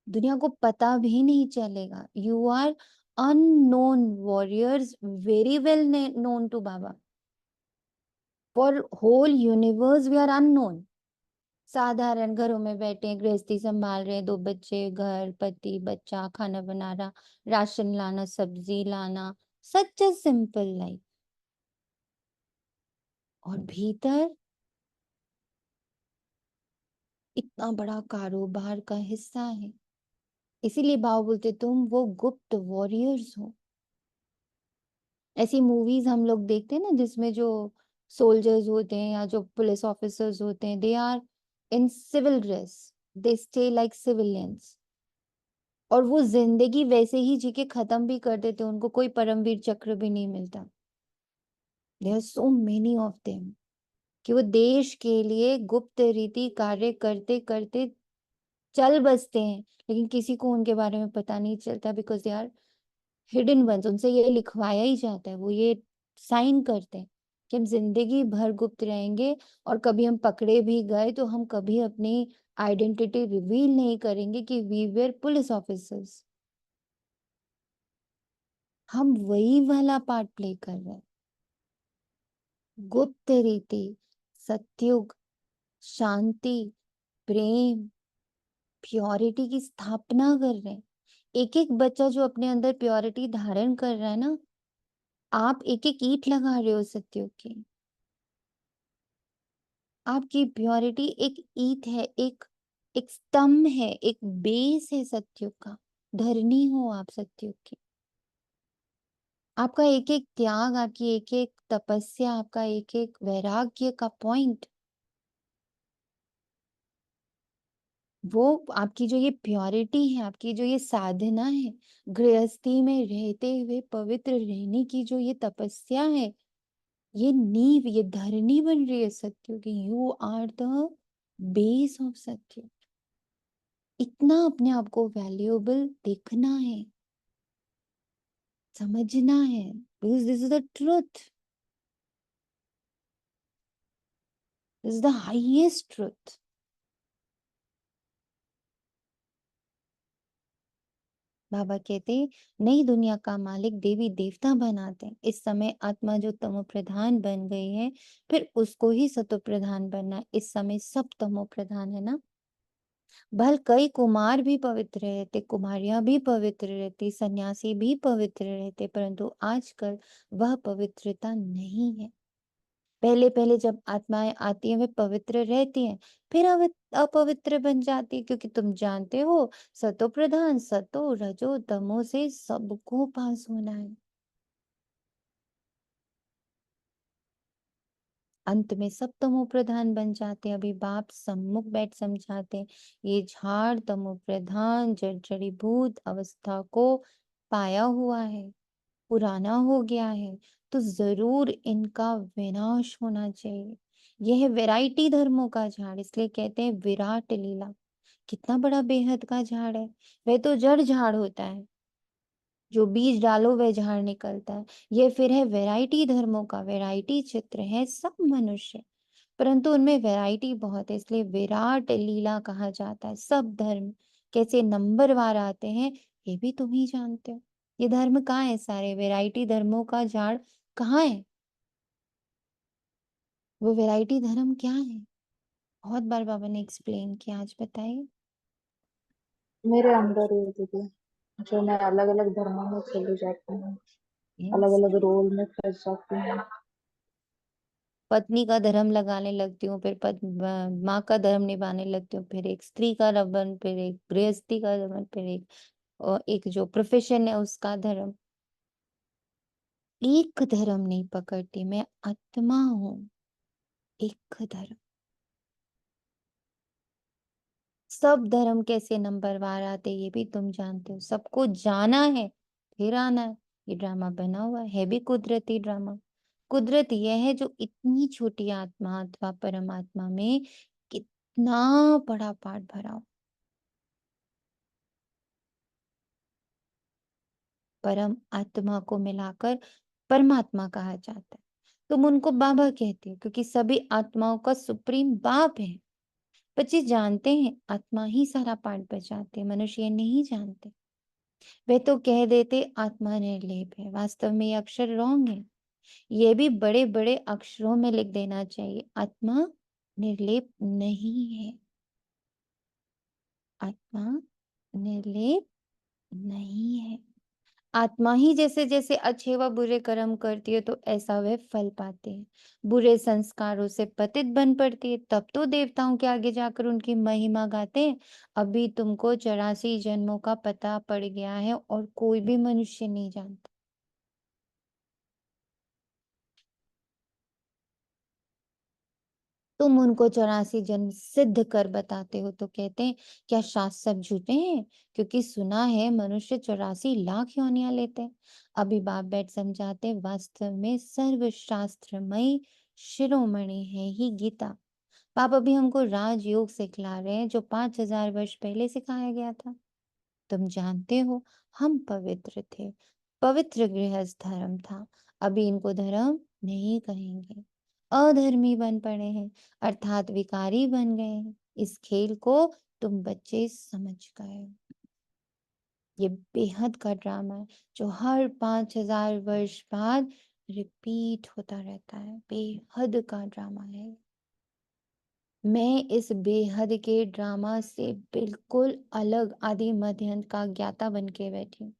दुनिया को पता भी नहीं चलेगा। You are unknown warriors, very well known to Baba. For whole universe we are unknown. साधारण घरों में बैठे हैं, गृहस्थी संभाल रहे हैं, 2 बच्चे, घर, पति, बच्चा, खाना बना रहा, राशन लाना, सब्जी लाना, सच अ सिंपल लाइफ। और भीतर इतना बड़ा कारोबार का हिस्सा है। इसीलिए बाबा बोलते तुम वो गुप्त वॉरियर्स हो। ऐसी मूवीज हम लोग देखते हैं ना, जिसमें जो सोल्जर्स होते हैं या जो पुलिस ऑफिसर्स होते हैं, they are in civil dress, they stay like civilians, और वो जिंदगी वैसे ही जी के खत्म भी कर देते, उनको कोई परमवीर चक्र भी नहीं मिलता। There are so many of them, कि वो देश के लिए गुप्त रीति कार्य करते करते चल बसते हैं, लेकिन किसी को उनके बारे में पता नहीं चलता, because they are hidden ones. उनसे ये लिखवाया ही जाता है, वो ये साइन करते हैं कि हम जिंदगी भर गुप्त रहेंगे, और कभी हम पकड़े भी गए तो हम कभी अपनी आइडेंटिटी रिवील नहीं करेंगे कि वी वेर पुलिस ऑफिसर्स। हम वही वाला पार्ट प्ले कर रहे हैं। गुप्त रीति, सत्युग, शांति, प्रेम, प्योरिटी की स्थापना कर रहे हैं। एक एक बच्चा जो अपने अंदर प्योरिटी धारण कर रहा है ना, आप एक एक ईंट लगा रहे हो सत्यों की। आपकी प्योरिटी एक ईंट है, एक स्तंभ है, एक बेस है सत्यों का। धरनी हो आप सत्यों की। आपका एक एक त्याग, आपकी एक एक तपस्या, आपका एक एक वैराग्य का पॉइंट, वो आपकी जो ये प्योरिटी है, आपकी जो ये साधना है, गृहस्थी में रहते हुए पवित्र रहने की जो ये तपस्या है, ये नींव, ये धरनी बन रही है सत्य की। You are the base of satya. इतना अपने आप को वैल्यूएबल देखना है, समझना है, because this is the truth, this is the highest truth. Baba कहते नई दुनिया का मालिक देवी देवता बनाते हैं। इस समय आत्मा जो तमो प्रधान बन गई है, फिर उसको ही सतो प्रधान बनना है। इस समय सब तमो प्रधान है ना। भल कई कुमार भी पवित्र रहते, कुमारियां भी पवित्र रहती, सन्यासी भी पवित्र रहते, परंतु आजकल वह पवित्रता नहीं है। पहले पहले जब आत्माएं आती हैं वे पवित्र रहती हैं, फिर अपवित्र बन जाती है, क्योंकि तुम जानते हो सतो प्रधान, सतो रजो तमो से सबको पास होना है। अंत में सब तमो प्रधान बन जाते हैं। अभी बाप सम्मुख बैठ समझाते हैं, ये झाड़ तमो प्रधान जर्जरीभूत अवस्था को पाया हुआ है, पुराना हो गया है, तो जरूर इनका विनाश होना चाहिए। यह है वैरायटी धर्मों का झाड़, इसलिए कहते हैं विराट लीला। कितना बड़ा बेहद का झाड़ है। वह तो जड़ झाड़ होता है, जो बीज डालो वह झाड़ निकलता है। यह फिर है वैरायटी धर्मों का, वैरायटी चित्र है सब मनुष्य, परंतु उनमें वैरायटी बहुत है, इसलिए विराट लीला कहा जाता है। सब धर्म कैसे नंबरवार आते हैं ये भी तुम ही जानते हो। ये धर्म कहाँ है? सारे वैरायटी धर्मों का झाड़ कहाँ है? वो वैरायटी धर्म क्या है? बहुत बार बाबा ने एक्सप्लेन किया, आज बताइए। मेरे अंदर ही है दीदी, जो मैं अलग अलग धर्मों में चली जाती हूँ, अलग Yes. अलग रोल में फंस जाती हूँ। पत्नी का धर्म लगाने लगती हूँ, फिर माँ का धर्म निभाने लगती हूँ, फिर एक स्त्री का धर्म, फिर एक गृहस्थी का धर्म, फिर एक जो प्रोफेशन है उसका धर्म। एक धर्म नहीं पकड़ती, मैं आत्मा हूँ। एक धर्म। सब धर्म कैसे नंबरवार आते ये भी तुम जानते हो। सबको जाना है फिर आना है। ये ड्रामा बना हुआ है भी कुदरती ड्रामा। कुदरत यह है जो इतनी छोटी आत्मा अथवा परमात्मा में कितना बड़ा पार्ट भरा हो। परम आत्मा को मिलाकर परमात्मा कहा जाता है। तुम उनको बाबा कहते हो क्योंकि सभी आत्माओं का सुप्रीम बाप है। बच्चे जानते हैं आत्मा ही सारा पार्ट बचाते, मनुष्य ये नहीं जानते। वे तो कह देते आत्मा निर्लेप है, वास्तव में ये अक्षर रॉन्ग है। ये भी बड़े बड़े अक्षरों में लिख देना चाहिए, आत्मा निर्लेप नहीं है। आत्मा निर्लेप नहीं है। आत्मा ही जैसे जैसे अच्छे व बुरे कर्म करती है तो ऐसा वह फल पाते हैं। बुरे संस्कारों से पतित बन पड़ती है, तब तो देवताओं के आगे जाकर उनकी महिमा गाते हैं। अभी तुमको 84 जन्मों का पता पड़ गया है और कोई भी मनुष्य नहीं जानता। तुम उनको 84 जन्म सिद्ध कर बताते हो तो कहते हैं क्या शास्त्र सब झूठे हैं? क्योंकि सुना है मनुष्य 84 लाख योनियां लेते हैं। अभी बाप बैठ समझाते हैं, वास्तव में सर्वशास्त्रमयी शिरोमणि है ही गीता। बाप अभी हमको राजयोग सिखला रहे हैं जो 5000 वर्ष पहले सिखाया गया था। तुम जानते हो हम पवित्र थे, पवित्र गृहस्थ धर्म था। अभी इनको धर्म नहीं कहेंगे, अधर्मी बन पड़े हैं, अर्थात विकारी बन गए हैं। इस खेल को तुम बच्चे समझ गए हो। ये बेहद का ड्रामा है जो हर 5000 वर्ष बाद रिपीट होता रहता है। बेहद का ड्रामा है। मैं इस बेहद के ड्रामा से बिल्कुल अलग आदि मध्य अंत का ज्ञाता बन के बैठी हूँ।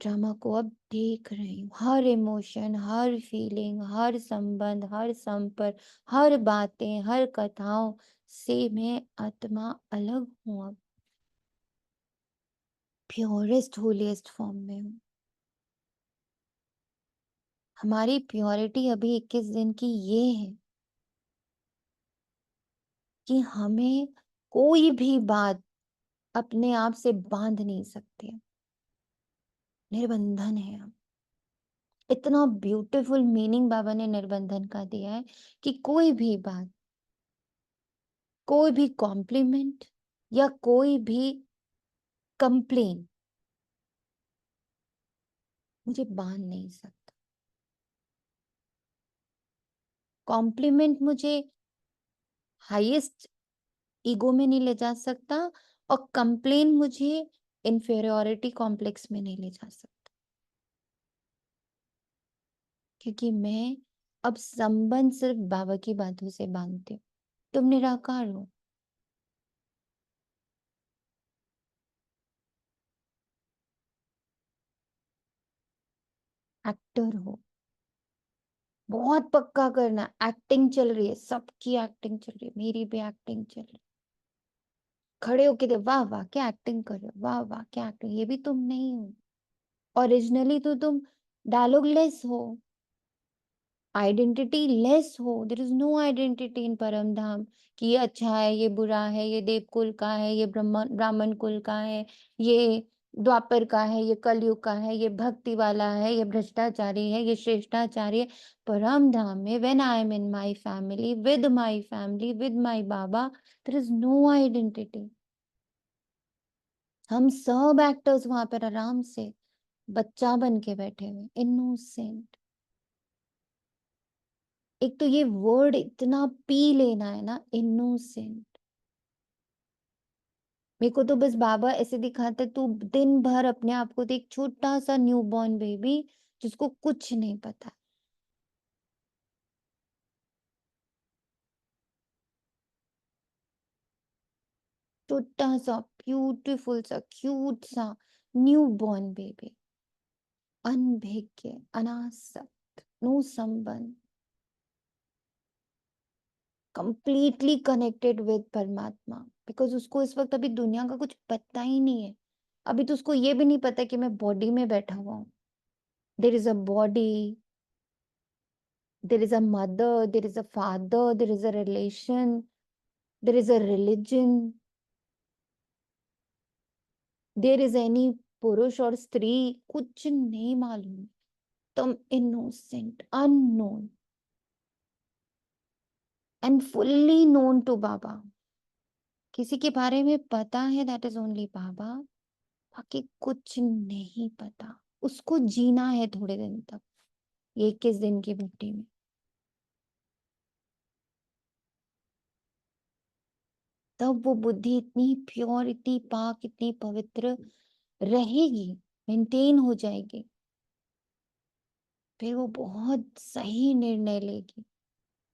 ड्रामा को अब देख रही हूँ, हर इमोशन, हर फीलिंग, हर संबंध, हर संपर्क, हर बातें, हर कथाओं से मैं आत्मा अलग हूँ, अब प्योरेस्ट होलीएस्ट फॉर्म में हूँ। हमारी प्योरिटी अभी 21 दिन की ये है कि हमें कोई भी बात अपने आप से बांध नहीं सकती। निर्बंधन है हम। इतना ब्यूटीफुल मीनिंग बाबा ने निर्बंधन का दिया है कि कोई भी बात, कोई भी कॉम्प्लीमेंट या कोई भी कंप्लेन मुझे बांध नहीं सकता। कॉम्प्लीमेंट मुझे हाईएस्ट ईगो में नहीं ले जा सकता और कंप्लेन मुझे इंफीरियोरिटी कॉम्प्लेक्स में नहीं ले जा सकता, क्योंकि मैं अब संबंध सिर्फ बाबा की बातों से बांधती हूँ। तुम निराकार हो, एक्टर हो। बहुत पक्का करना, एक्टिंग चल रही है, सबकी एक्टिंग चल रही है, मेरी भी एक्टिंग चल रही है। खड़े होके दे, वाह वाह क्या एक्टिंग कर रहे हो, वाह वाह क्या एक्टिंग, ये भी तुम नहीं हो। ओरिजिनली तो तुम डायलॉग लेस हो, आइडेंटिटी लेस हो। There is no identity in Param Dham कि ये अच्छा है, ये बुरा है, ये देव कुल का है, ये ब्राह्मण कुल का है, ये द्वापर का है, ये कलयुग का है, ये भक्ति वाला है, ये भ्रष्टाचारी है, ये श्रेष्ठाचारी है। परम धाम में when I am in my family, with my family, with my Baba, there is no identity. हम सब एक्टर्स वहां पर आराम से बच्चा बन के बैठे हुए, इनोसेंट। एक तो ये वर्ड इतना पी लेना है ना, इनोसेंट। मेरे को तो बस बाबा ऐसे दिखाते, तू दिन भर अपने आप को देख, छोटा सा न्यूबॉर्न बेबी जिसको कुछ नहीं पता। छोटा सा ब्यूटीफुल सा क्यूट सा न्यूबॉर्न बेबी, अनभिज्ञ, अनासक्त, नो संबंध, कंप्लीटली कनेक्टेड विद परमात्मा। बिकॉज उसको इस वक्त अभी दुनिया का कुछ पता ही नहीं है। अभी तो उसको ये भी नहीं पता कि मैं बॉडी में बैठा हुआ हूँ। There is a body, there is a mother, there is a father, there is a relation, there is a religion, there is any पुरुष और स्त्री, कुछ नहीं मालूम। तुम innocent, unknown and fully known to Baba. किसी के बारे में पता है, दैट इज ओनली बाबा, बाकी कुछ नहीं पता। उसको जीना है थोड़े दिन तक, ये 21 दिन की भट्टी में। तब वो बुद्धि इतनी प्योर, इतनी पाक, इतनी पवित्र रहेगी, मेंटेन हो जाएगी। फिर वो बहुत सही निर्णय लेगी,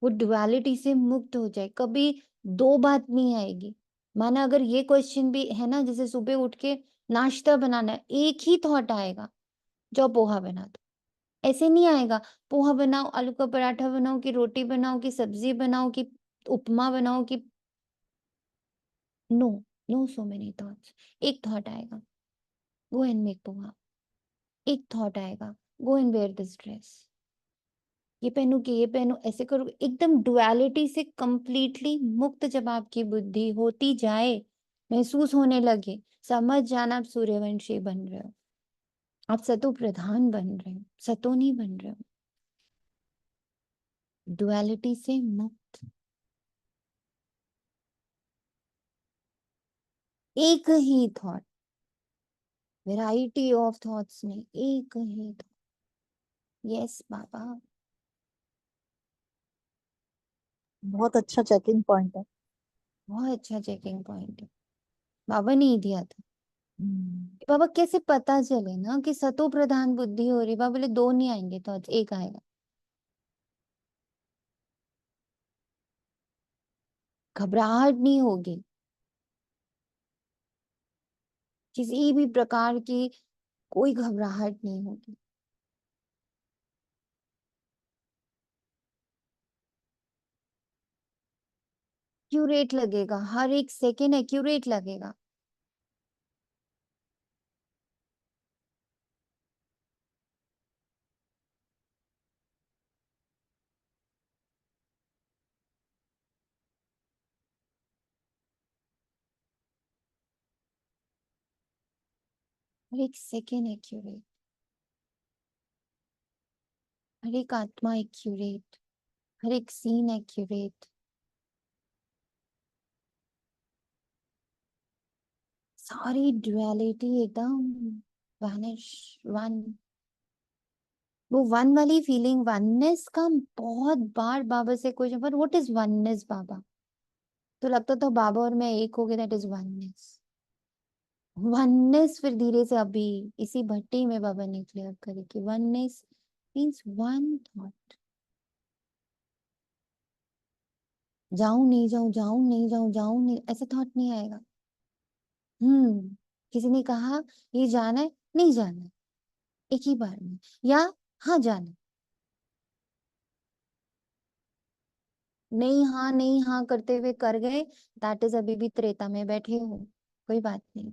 वो डुअलिटी से मुक्त हो जाए। कभी दो बात नहीं आएगी। माना अगर ये क्वेश्चन भी है ना, जैसे सुबह उठ के नाश्ता बनाना है, एक ही थॉट आएगा, जाओ पोहा बना दो। ऐसे नहीं आएगा, पोहा बनाओ, आलू का पराठा बनाओ, कि रोटी बनाओ, कि सब्जी बनाओ, कि उपमा बनाओ, कि no, no so many thoughts. एक थॉट आएगा, गो एंड मेक पोहा। एक थॉट आएगा, go and wear this dress. ये पहनू कि ये पहनू, ऐसे करो। एकदम डुअलिटी से कंप्लीटली मुक्त जब आपकी बुद्धि होती जाए, महसूस होने लगे, समझ जाना आप सूर्यवंशी बन रहे हो, आप सतो प्रधान बन रहे हो, सतोनी बन रहे हो। डुअलिटी से मुक्त, एक ही थॉट, वैरायटी ऑफ थॉट्स नहीं, एक ही थॉट। यस बाबा। बहुत अच्छा चेकिंग पॉइंट है। बहुत अच्छा चेकिंग पॉइंट है, बाबा ने ही दिया था। हम्म। बाबा कैसे पता चले ना कि सतो प्रधान बुद्धि हो रही। बाबा बोले दो नहीं आएंगे तो एक आएगा। घबराहट नहीं होगी, किसी भी प्रकार की कोई घबराहट नहीं होगी। एक्यूरेट लगेगा, हर एक सेकेंड एक्यूरेट लगेगा। हर एक सेकेंड एक्यूरेट, हर एक आत्मा एक्यूरेट, हर एक सीन एक्यूरेट। सारी ड्युअलिटी एकदम वैनिश, वन। वो वन वाली फीलिंग, वननेस का बहुत बार बाबा से क्वेश्चन, पर व्हाट इज वननेस बाबा? तो लगता था बाबा और मैं एक हो गए, दैट इज वननेस। वननेस फिर धीरे से अभी इसी भट्टी में बाबा ने क्लियर करे कि वननेस मीन्स वन थॉट। जाऊं नहीं जाऊं, जाऊं नहीं जाऊं, जाऊं नहीं, ऐसा थॉट नहीं आएगा। किसी ने कहा ये जाना है, नहीं जाना है, एक ही बार में, या हाँ जाना है। नहीं हाँ करते हुए कर गए, दैट इज अभी भी त्रेता में बैठे हो, कोई बात नहीं।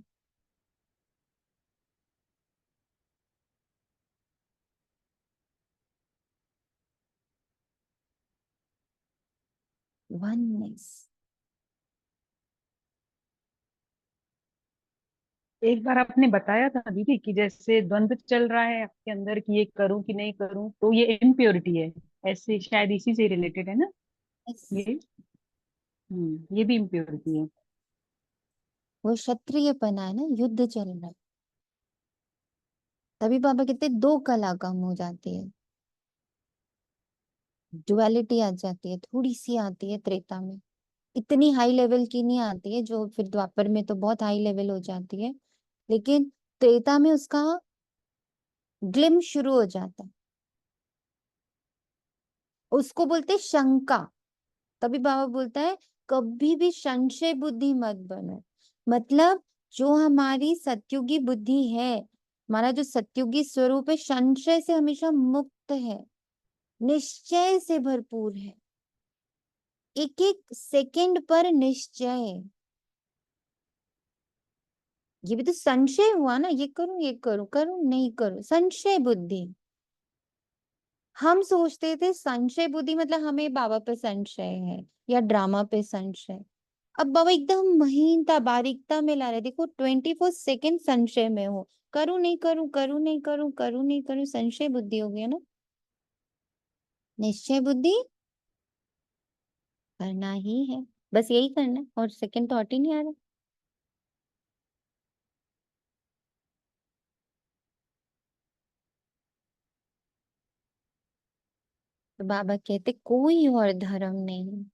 वननेस। एक बार आपने बताया था दीदी कि जैसे द्वंद्व चल रहा है आपके अंदर कि ये करूं कि नहीं करूं, तो ये इम्प्योरिटी है, ऐसे शायद इसी से रिलेटेड है ना ये। ये भी इम्प्योरिटी है। वो क्षत्रियपना है ना, युद्ध चल रहा है, तभी बाबा कहते दो कला कम हो जाती है, डुअलिटी आ जाती है, थोड़ी सी आती है त्रेता में। इतनी हाई लेवल की नहीं आती है, जो फिर द्वापर में तो बहुत हाई लेवल हो जाती है, लेकिन त्रेता में उसका ग्लिम शुरू हो जाता है। उसको बोलते शंका। तभी बाबा बोलता है कभी भी संशय बुद्धि मत बनो। मतलब जो हमारी सत्युगी बुद्धि है, हमारा जो सत्युगी स्वरूप है, संशय से हमेशा मुक्त है, निश्चय से भरपूर है, एक एक सेकंड पर निश्चय। ये भी तो संशय हुआ ना, ये करूं, ये करूं, करूं नहीं करूं, संशय बुद्धि। हम सोचते थे संशय बुद्धि मतलब हमें बाबा पे संशय है या ड्रामा पे संशय। अब बाबा एकदम महीनता बारीकता में ला रहे, देखो 24 सेकेंड संशय में हो, करूं नहीं करूं, करूं नहीं करूं, करूं नहीं करूं, संशय बुद्धि हो गया ना। निश्चय बुद्धि करना ही है, बस यही करना है, और सेकंड थॉट ही नहीं आ रहा। तो बाबा कहते कोई और धर्म नहीं,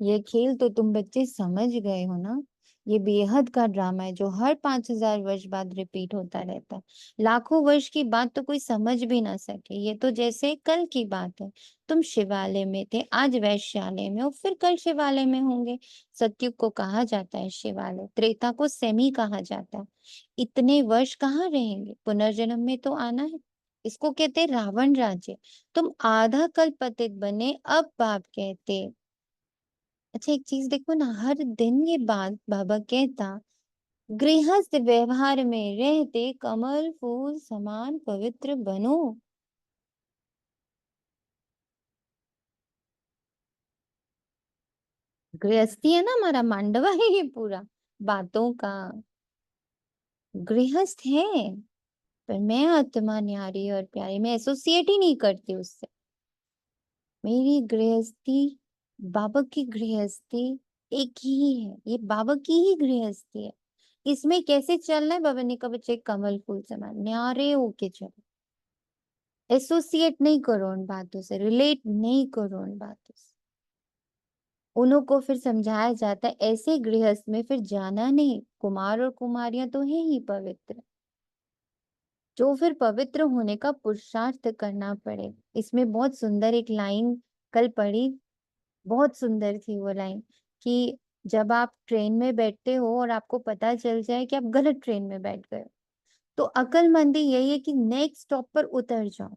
ये खेल तो तुम बच्चे समझ गए हो ना। ये बेहद का ड्रामा है जो हर 5,000 वर्ष बाद रिपीट होता रहता है। लाखों वर्ष की बात तो कोई समझ भी ना सके, ये तो जैसे कल की बात है। तुम शिवालय में थे, आज वैश्यालय में हो, फिर कल शिवालय में होंगे। सतयुग को कहा जाता है शिवालय, त्रेता को सेमी कहा जाता है। इतने वर्ष कहाँ रहेंगे, पुनर्जन्म में तो आना है। इसको कहते हैं रावण राज्य। तुम आधा कल्प पतित बने, अब बाप कहते। अच्छा एक चीज देखो ना, हर दिन ये बात बाबा कहता, गृहस्थ व्यवहार में रहते कमल फूल समान पवित्र बनो। गृहस्थी है ना, हमारा मांडवा है ये पूरा बातों का, गृहस्थ है। पर मैं आत्मा न्यारी और प्यारी, मैं एसोसिएट ही नहीं करती उससे। मेरी गृहस्थी, बाबा की गृहस्थी एक ही है, ये बाबा की ही गृहस्थी है। इसमें कैसे चलना है, बाबा ने कहा बच्चे कमल फूल समान न्यारे होके चलो, एसोसिएट नहीं करो उन बातों से, रिलेट नहीं करो उन बातों से। उन्हों को फिर समझाया जाता है ऐसे गृहस्थ में फिर जाना नहीं, कुमार और कुमारियां तो हैं ही पवित्र, जो फिर पवित्र होने का पुरुषार्थ करना पड़े। इसमें बहुत सुंदर एक लाइन कल पढ़ी, बहुत सुंदर थी वो लाइन, कि जब आप ट्रेन में बैठते हो और आपको पता चल जाए कि आप गलत ट्रेन में बैठ गए, तो अक्लमंदी यही है कि नेक्स्ट स्टॉप पर उतर जाओ।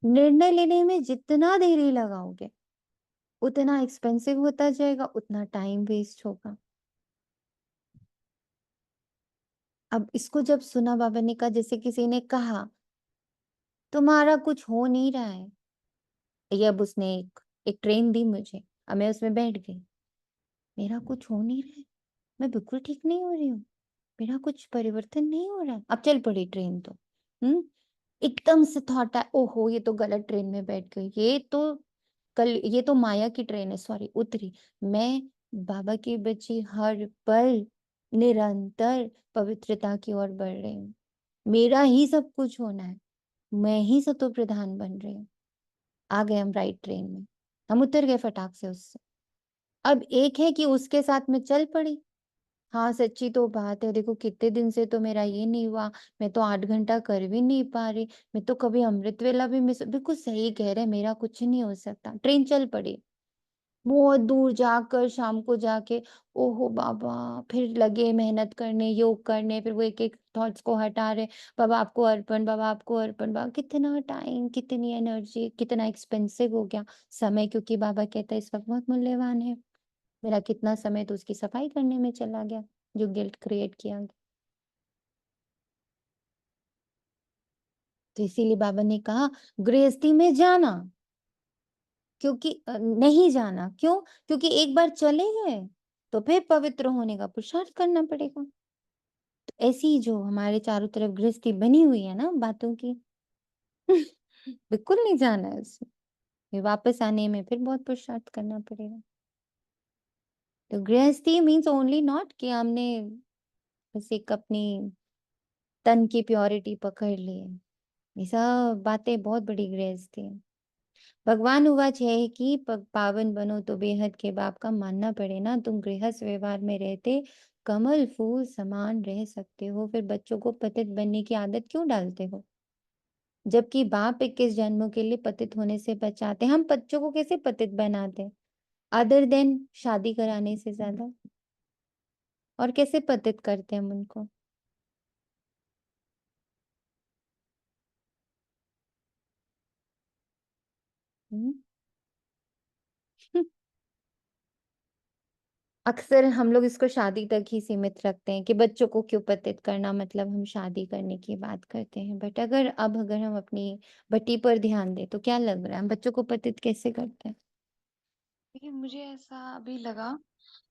निर्णय लेने में जितना देरी लगाओगे उतना एक्सपेंसिव होता जाएगा, उतना टाइम वेस्ट होगा। अब इसको जब सुना, बाबा ने कहा, जैसे किसी ने कहा तुम्हारा कुछ हो नहीं रहा है, ये अब उसने एक ट्रेन दी मुझे, अब मैं उसमें बैठ गई, मेरा कुछ हो नहीं रहा है, मैं बिल्कुल ठीक नहीं हो रही हूँ, मेरा कुछ परिवर्तन नहीं हो रहा है, अब चल पड़ी ट्रेन तो एकदम से थॉट आया, ओहो ये तो गलत ट्रेन में बैठ गई, ये तो माया की ट्रेन है, सॉरी, उतरी। मैं बाबा की बच्ची हर पल निरंतर पवित्रता की ओर बढ़ रही हूँ, मेरा ही सब कुछ होना है, मैं ही सतो प्रधान बन रही हूँ। आ गए हम राइट ट्रेन में, हम उतर गए फटाक से उससे। अब एक है कि उसके साथ में चल पड़ी। हाँ सच्ची तो बात है, देखो कितने दिन से तो मेरा ये नहीं हुआ, मैं तो 8 घंटा कर भी नहीं पा रही, मैं तो कभी अमृत वेला भी मिस, बिल्कुल सही कह रहे, मेरा कुछ नहीं हो सकता। ट्रेन चल पड़ी, बहुत दूर जाकर शाम को जाके, ओहो बाबा, फिर लगे मेहनत करने, योग करने, फिर वो एक एक थॉट्स को हटा रहे, बाबा आपको अर्पण, बाबा आपको अर्पण, बाबा कितना टाइम, कितनी एनर्जी, कितना एक्सपेंसिव हो गया समय, क्योंकि बाबा कहता है इस वक्त बहुत मूल्यवान है। मेरा कितना समय तो उसकी सफाई करने में चला गया, जो गिल्ट क्रिएट किया गया। तो इसीलिए बाबा ने कहा गृहस्थी में जाना, क्योंकि नहीं जाना, क्यों? क्योंकि एक बार चले गए तो फिर पवित्र होने का पुरुषार्थ करना पड़ेगा। तो ऐसी ही जो हमारे चारों तरफ गृहस्थी बनी हुई है ना बातों की, बिल्कुल नहीं जाना है उसमें, फिर वापस आने में फिर बहुत पुरुषार्थ करना पड़ेगा। तो गृहस्थी मीन्स ओनली नॉट कि हमने बस एक अपनी तन की प्योरिटी पकड़ ली है, ये सब बातें बहुत बड़ी गृहस्थी है। भगवान उवाच है कि पावन बनो तो बेहद के बाप का मानना पड़े ना, तुम गृहस्थ व्यवहार में रहते कमल फूल समान रह सकते हो, फिर बच्चों को पतित बनने की आदत क्यों डालते हो? जबकि बाप 21 जन्मों के लिए पतित होने से बचाते, हम बच्चों को कैसे पतित बनाते अदर देन शादी कराने से ज्यादा, और कैसे पतित करते हम उनको? हम्म? अक्सर हम लोग इसको शादी तक ही सीमित रखते हैं कि बच्चों को क्यों पतित करना, मतलब हम शादी करने की बात करते हैं। बट अगर हम अपनी बटी पर ध्यान दें तो क्या लग रहा है, हम बच्चों को पतित कैसे करते हैं? लेकिन मुझे ऐसा अभी लगा,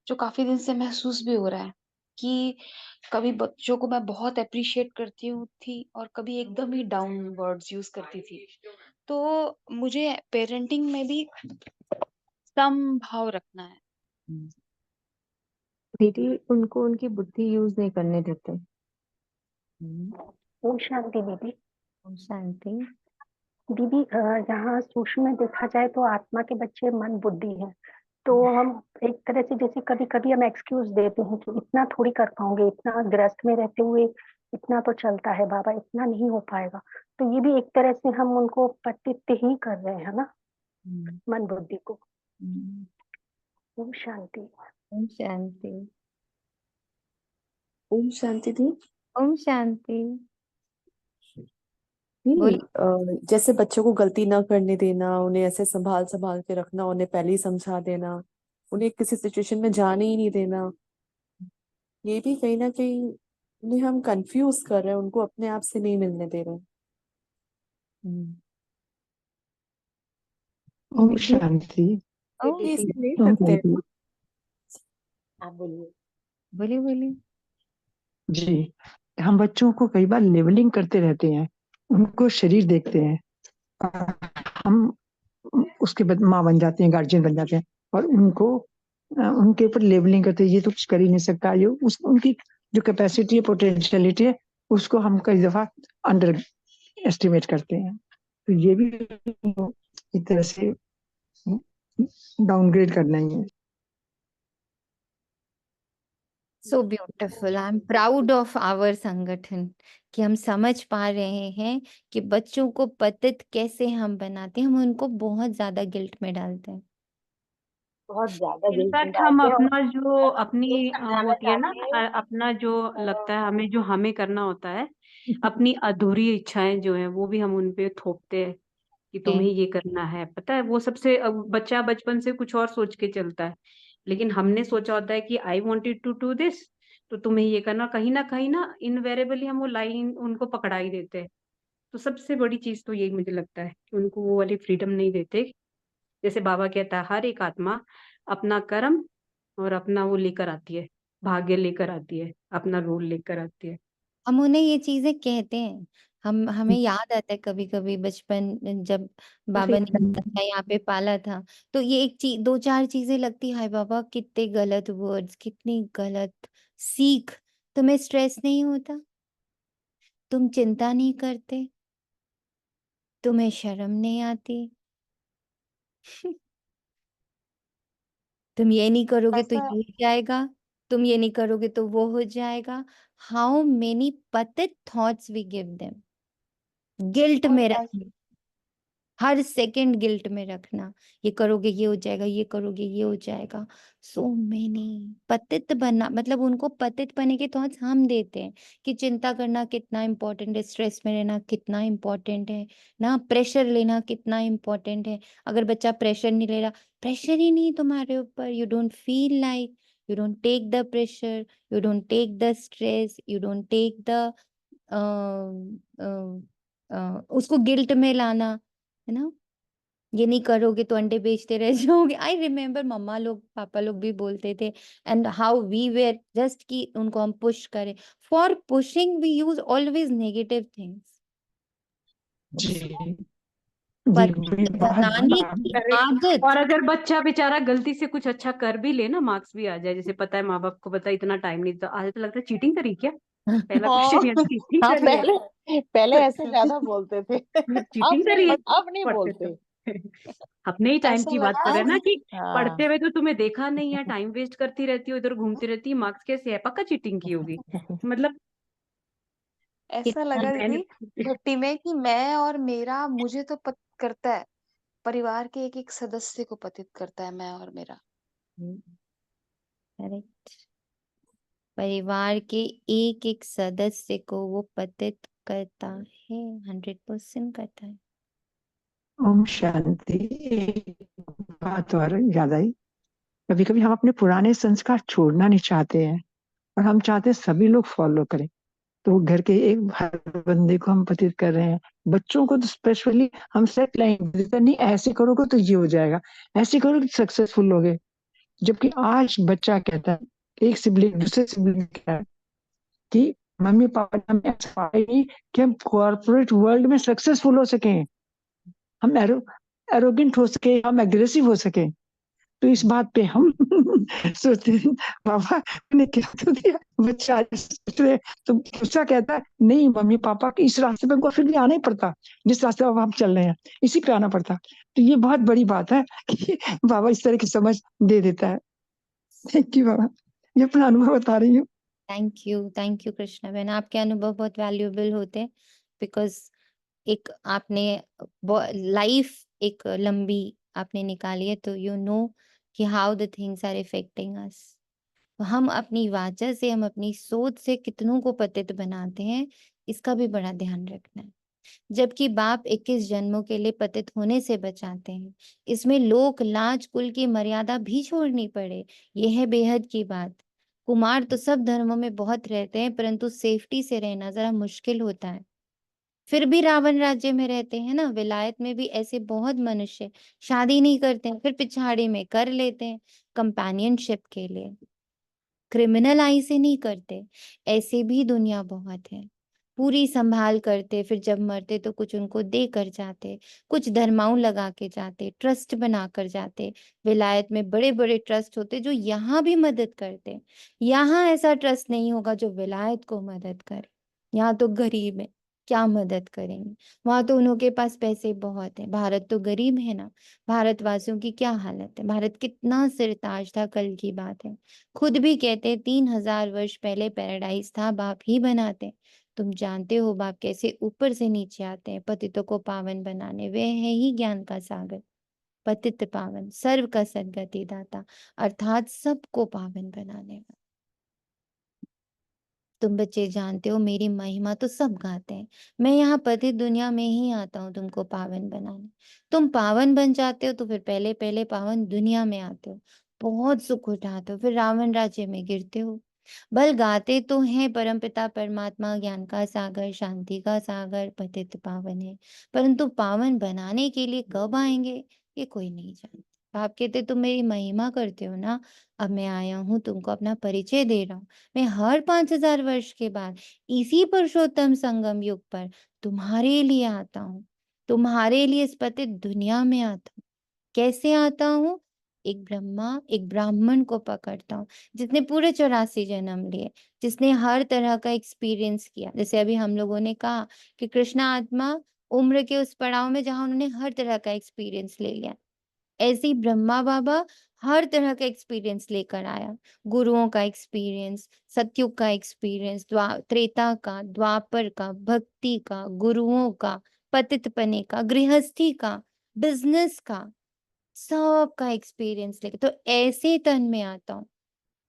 जो काफी दिन से महसूस भी हो रहा है, कि कभी बच्चों को मैं बहुत अप्रिशिएट करती हूँ थी और कभी एकदम ही डाउन वर्ड्स यूज करती थी। तो मुझे पेरेंटिंग में भी समभाव रखना है। दीदी उनको उनकी बुद्धि यूज नहीं करने देते। ओम शांति दीदी। ओम शांति। दीदी जहाँ सूक्ष्म में देखा जाए तो आत्मा के बच्चे मन बुद्धि है, तो हम एक तरह से जैसे कभी कभी हम एक्सक्यूज देते हैं कि इतना थोड़ी कर पाओगे, इतना ग्रस्त में रहते हुए इतना तो चलता है बाबा, इतना नहीं हो पाएगा। तो ये भी एक तरह से हम उनको पतित ही कर रहे हैं ना, मन बुद्धि को। ओम शांति। ओम शांति। ओम शांति दी। ओम शांति। नहीं, जैसे बच्चों को गलती ना करने देना, उन्हें ऐसे संभाल संभाल के रखना, उन्हें पहले ही समझा देना, उन्हें किसी सिचुएशन में जाने ही नहीं देना, ये भी कहीं ना कहीं उन्हें हम कंफ्यूज कर रहे हैं, उनको अपने आप से नहीं मिलने दे रहे हैं। ओम शांति। ये इसे ले ओम सकते हैं। शांति। आप बोलिए। बोलिए बोलिए। जी, हम बच्चों को कई बार लेवलिंग करते रहते हैं, उनको शरीर देखते हैं, और हम उसके बाद माँ बन जाते हैं, गार्जियन बन जाते हैं, और उनको उनके ऊपर लेवलिंग करते हैं, ये तो कुछ कर ही नहीं सकता, ये उनकी जो कैपेसिटी है, पोटेंशियलिटी है, उसको हम कई दफा अंडर एस्टिमेट करते हैं। तो ये भी एक तरह से डाउनग्रेड करना ही है। So beautiful, I am proud of our sangathan कि हम समझ पा रहे हैं कि बच्चों को पतित कैसे हम बनाते हैं, हम उनको बहुत ज्यादा गिल्ट में डालते हैं। बहुत ज्यादा गिल्ट फील इनफैक्ट हम आते हैं और अपना जो अपनी ये समझाना होती है ना चाहते हैं अपना जो लगता है हमें जो हमें करना होता है अपनी अधूरी इच्छाएं जो है वो भी हम उन पे थोपते हैं कि तुम्हें ये करना है। पता है वो सबसे बच्चा बचपन से कुछ और सोच के चलता है, लेकिन हमने सोचा होता है कि I wanted to do this, तो तुम्हें ये करना। कहीं ना इनवेरेबली हम वो लाइन उनको पकड़ा ही देते हैं। तो सबसे बड़ी चीज तो यही मुझे लगता है कि उनको वो वाली फ्रीडम नहीं देते। जैसे बाबा कहता है हर एक आत्मा अपना कर्म और अपना वो लेकर आती है, भाग्य लेकर आती है, अपना रोल लेकर आती है। हम उन्हें ये चीजें कहते हैं। हमें याद आता है कभी कभी बचपन जब बाबा ने यहाँ पे पाला था, तो ये एक चीज दो चार चीजें लगती, हाय बाबा कितने गलत वर्ड्स, कितनी गलत सीख। तुम्हें स्ट्रेस नहीं होता, तुम चिंता नहीं करते, तुम्हें शर्म नहीं आती, तुम ये नहीं करोगे तो ऐसा ये हो जाएगा, तुम ये नहीं करोगे तो वो हो जाएगा। How many patit thoughts we give them. Guilt और में रखना, हर सेकंड गिल्ट में रखना, ये करोगे ये हो जाएगा, ये करोगे ये हो जाएगा। सो मेनी पतित बनना, मतलब उनको पतित बनने के थॉट्स हम देते हैं कि चिंता करना कितना इम्पोर्टेंट है, स्ट्रेस में रहना कितना इम्पोर्टेंट है ना, प्रेशर लेना कितना इम्पोर्टेंट है। अगर बच्चा प्रेशर नहीं ले रहा, प्रेशर ही नहीं तुम्हारे ऊपर, you don't feel like, you don't take the pressure, you don't take the stress, you don't take the उसको गिल्ट में लाना, है ना। ये नहीं करोगे तो अंडे बेचते रह जाओगे। आई रिमेम्बर मम्मा लोग पापा लोग भी बोलते थे, and how we were just कि उनको हम पुश करें। For pushing we use always negative things. जी जी वही बात बनाने की करेक्ट। आदत। और अगर बच्चा बेचारा गलती से कुछ अच्छा कर भी ले ना, मार्क्स भी आ जाए, जैसे पता है माँ बाप को पता है इतना टाइम नहीं था, आज तो लगता है चीटिंग करी क्या। पहला हाँ क्वेश्चन ये चीटिंग हाँ, करी है। पहले पहले ऐसे ज्यादा बोलते थे। अब चीटिंग करी नहीं, है अब नहीं पढ़ते बोलते। तो। अपने ही टाइम ऐसा की बात लगा करें ना कि हाँ। पढ़ते हुए तो तुम्हें देखा नहीं है, टाइम वेस्ट करती रहती हो, इधर घूमती रहती है, मार्क्स कैसे है, पक्का चीटिंग की होगी। मतलब ऐसा लगा मैंने दीदी भट्टी में कि मैं और मेरा मुझे तो पतित करता है, परिवार के एक एक सदस्य को पतित करता है मैं और मेरा। करेक्ट। परिवार के एक एक सदस्य को वो पतित करता है, 100% करता है। ओम शांति। एक बात और याद आई, कभी कभी हम अपने पुराने संस्कार छोड़ना नहीं चाहते हैं और हम चाहते हैं सभी लोग फॉलो करें। तो घर के एक हर बंदे को हम पतित कर रहे हैं। बच्चों को तो स्पेशली हम सेट लाइन देते हैं, नहीं ऐसे करोगे तो ये हो जाएगा, ऐसे करोगे तो सक्सेसफुल होगे। जबकि आज बच्चा कहता है, एक सिबलिंग दूसरे सिबलिंग कहता है कि मम्मी पापा ने हमें ऐसा पढ़ाई नहीं कि हम कॉर्पोरेट वर्ल्ड में सक्सेसफुल हो सके, हम एरोगेंट हो सके, हम एग्रेसिव हो सके। तो इस बात पे हम सोचते हैं बाबा ने क्या तो दिया, बच्चा आज सोच रहे, तो बच्चा कहता है नहीं मम्मी पापा के इस रास्ते पे हमको फिर भी आना ही पड़ता, जिस रास्ते पे हम चल रहे हैं इसी पे आना पड़ता। तो ये बहुत बड़ी बात है कि बाबा इस तरह की समझ दे देता है। थैंक यू बाबा, ये अपना अनुभव बता रही हूँ। थैंक यू कृष्णा बहन, आपके अनुभव बहुत वैल्यूएबल होते हैं। बिकॉज एक आपने लाइफ एक लंबी आपने निकाली है, तो यू नो कि how the things are affecting us. हम अपनी वाचा से, हम अपनी सोच से कितनों को पतित बनाते हैं, इसका भी बड़ा ध्यान रखना है। जबकि बाप 21 जन्मों के लिए पतित होने से बचाते हैं, इसमें लोक लाज कुल की मर्यादा भी छोड़नी पड़े, यह है बेहद की बात। कुमार तो सब धर्मों में बहुत रहते हैं, परंतु सेफ्टी से रहना जरा मुश्किल होता है। फिर भी रावण राज्य में रहते हैं ना। विलायत में भी ऐसे बहुत मनुष्य शादी नहीं करते हैं, फिर पिछाड़ी में कर लेते हैं कंपेनियनशिप के लिए, क्रिमिनल आई से नहीं करते। ऐसे भी दुनिया बहुत है, पूरी संभाल करते, फिर जब मरते तो कुछ उनको दे कर जाते, कुछ धर्माऊ लगा के जाते, ट्रस्ट बना कर जाते। विलायत में बड़े बड़े ट्रस्ट होते जो यहाँ भी मदद करते। यहाँ ऐसा ट्रस्ट नहीं होगा जो विलायत को मदद करे। यहाँ तो गरीब है, क्या मदद करेंगे। वहां तो उन्हों के पास पैसे बहुत है, भारत तो गरीब है ना। भारतवासियों की क्या हालत है, भारत कितना सिरताज था, कल की बात है। खुद भी कहते 3000 वर्ष पहले पैराडाइज था, बाप ही बनाते। तुम जानते हो बाप कैसे ऊपर से नीचे आते हैं पतितों को पावन बनाने, वे है ही ज्ञान का सागर। पतित पावन, सर्व का सद्गति दाता, अर्थात सबको पावन बनाने वाला। तुम बच्चे जानते हो मेरी महिमा तो सब गाते हैं। मैं यहाँ पतित दुनिया में ही आता हूँ तुमको पावन बनाने। तुम पावन बन जाते हो तो फिर पहले पहले पावन दुनिया में आते हो, बहुत सुख उठाते हो, फिर रावण राज्य में गिरते हो। बल गाते तो हैं परमपिता परमात्मा, ज्ञान का सागर, शांति का सागर, पतित पावन है, परंतु पावन बनाने के लिए कब आएंगे ये कोई नहीं जानता। आप कहते तुम मेरी महिमा करते हो ना, अब मैं आया हूँ तुमको अपना परिचय दे रहा हूँ। मैं हर 5000 वर्ष के बाद इसी पुरुषोत्तम संगम युग पर तुम्हारे लिए आता हूँ, तुम्हारे लिए इस पतित दुनिया में आता हूँ। कैसे आता हूँ? एक ब्राह्मण को पकड़ता हूँ जिसने पूरे 84 जन्म लिए, जिसने हर तरह का एक्सपीरियंस किया। जैसे अभी हम लोगों ने कहा कि कृष्णा आत्मा उम्र के उस पड़ाव में जहां उन्होंने हर तरह का एक्सपीरियंस ले लिया, ऐसे ही ब्रह्मा बाबा हर तरह का एक्सपीरियंस लेकर आया। गुरुओं का एक्सपीरियंस, सतयुग का एक्सपीरियंस, त्रेता का, द्वापर का, भक्ति का, गुरुओं का, पतितपने का, गृहस्थी का, बिजनेस का, सबका एक्सपीरियंस लेके तो ऐसे तन में आता हूँ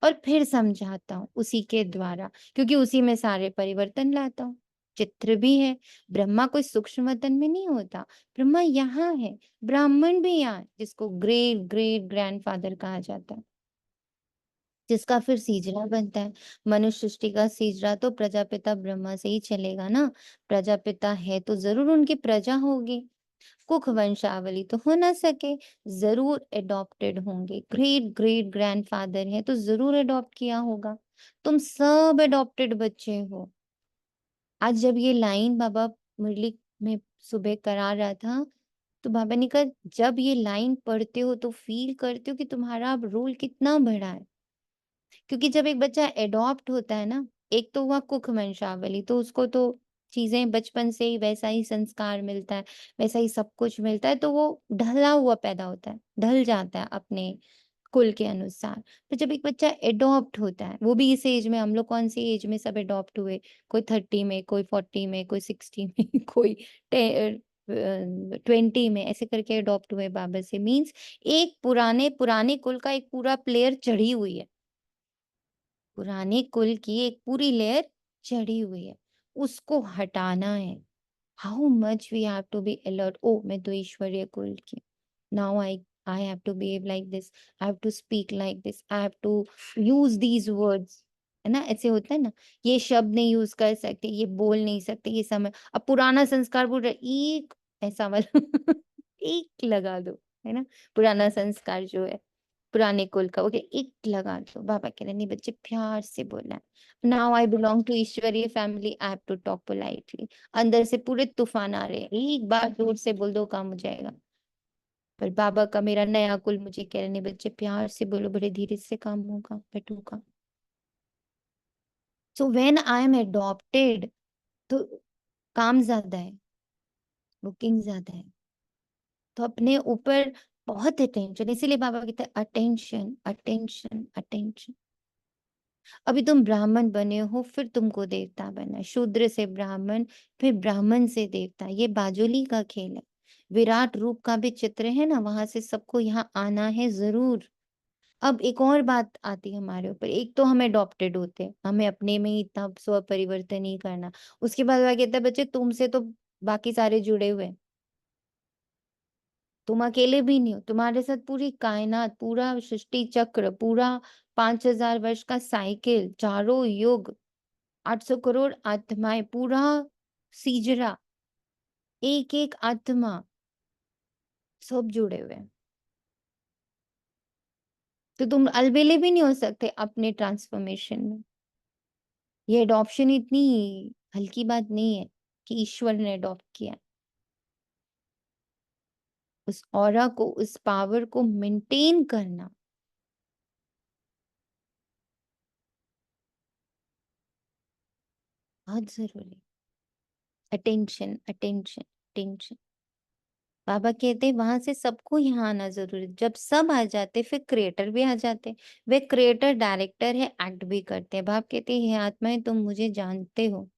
और फिर समझाता हूँ उसी के द्वारा, क्योंकि उसी में सारे परिवर्तन लाता हूँ। चित्र भी है, ब्रह्मा कोई सूक्ष्म तन में नहीं होता, ब्रह्मा यहाँ है, ब्राह्मण भी यहाँ है, जिसको ग्रेट ग्रेट ग्रैंडफादर कहा जाता है, जिसका फिर सीजरा बनता है। मनुष्य सृष्टि का सीजरा तो प्रजापिता ब्रह्मा से ही चलेगा ना। प्रजापिता है तो जरूर उनकी प्रजा होगी, कुख वंशावली तो हो ना सके, जरूर एडॉप्टेड होंगे। ग्रेट ग्रेट ग्रैंडफादर है तो जरूर एडॉप्ट किया होगा। तुम सब एडॉप्टेड बच्चे हो। आज जब ये लाइन बाबा मुरली में सुबह करा रहा था, तो बाबा ने कहा जब ये लाइन पढ़ते हो तो फील करते हो कि तुम्हारा अब रोल कितना बड़ा है। क्योंकि जब एक बच्चा एडॉप्ट होता है ना, एक तो हुआ कुख वंशावली, तो उसको तो चीजें बचपन से ही वैसा ही संस्कार मिलता है, वैसा ही सब कुछ मिलता है, तो वो ढला हुआ पैदा होता है, ढल जाता है अपने कुल के अनुसार। तो जब एक बच्चा एडॉप्ट होता है, वो भी इस एज में, हम लोग कौन सी एज में सब एडॉप्ट हुए, कोई 30 में, कोई 40 में, कोई 60 में, कोई 20 में, ऐसे करके एडॉप्ट हुए बाबा से। मीन्स एक पुराने पुराने कुल का एक पूरा प्लेयर चढ़ी हुई है, पुराने कुल की एक पूरी लेयर चढ़ी हुई है, उसको हटाना है। How much we have to be alert. ओ मैं तो ईश्वरीय कुल की, now I have to behave like this, I have to speak like this, I have to use these words, है ना, ऐसे होता है ना। ये शब्द नहीं यूज कर सकते, ये बोल नहीं सकते, ये समय। अब पुराना संस्कार बोल रहा है, एक ऐसा वाला एक लगा दो, है ना, पुराना संस्कार जो है पुराने कुल का, ओके, एक लगा दो। बाबा कह रहे नहीं बच्चे, प्यार से बोलना है। Now I belong to ishwariya family, I have to talk politely. अंदर से पूरे तूफान आ रहे हैं, एक बार जोर से बोल दो काम हो जाएगा। पर बाबा का मेरा नया कुल मुझे कह रहे नहीं बच्चे, प्यार से बोलो, बड़े धीरे से काम होगा, बैठूगा। So when I am adopted तो काम ज्यादा है, बुकिंग ज्यादा है, तो अपने ऊपर बहुत अटेंशन, इसीलिए बाबा कहते हैं अटेंशन अटेंशन अटेंशन। अभी तुम ब्राह्मण बने हो, फिर तुमको देवता बनना है, शूद्र से ब्राह्मण, फिर ब्राह्मण से देवता। ये बाजुली का खेल है। विराट रूप का भी चित्र है ना, वहां से सबको यहाँ आना है जरूर। अब एक और बात आती है हमारे ऊपर, एक तो हम अडॉप्टेड होते हैं, हमें अपने में ही इतना स्व परिवर्तन नहीं करना। उसके बाद वो कहता है बच्चे तुमसे तो बाकी सारे जुड़े हुए हैं, तुम अकेले भी नहीं हो, तुम्हारे साथ पूरी कायनात, पूरा सृष्टि चक्र, पूरा 5000 वर्ष का साइकिल, चारों युग, 800 करोड़ आत्माएं, पूरा सीजरा, एक एक आत्मा, सब जुड़े हुए हैं। तो तुम अलबेले भी नहीं हो सकते अपने ट्रांसफॉर्मेशन में। ये अडॉप्शन इतनी हल्की बात नहीं है कि ईश्वर ने अडॉप्ट किया। उस ऑरा को, उस पावर को मेंटेन करना बहुत जरूरी। Attention attention attention. बाबा कहते हैं वहां से सबको यहाँ आना जरूरी। जब सब आ जाते फिर क्रिएटर भी आ जाते। वे क्रिएटर डायरेक्टर है, एक्ट भी करते हैं। बाप कहते हैं हे आत्माएं तुम मुझे जानते हो,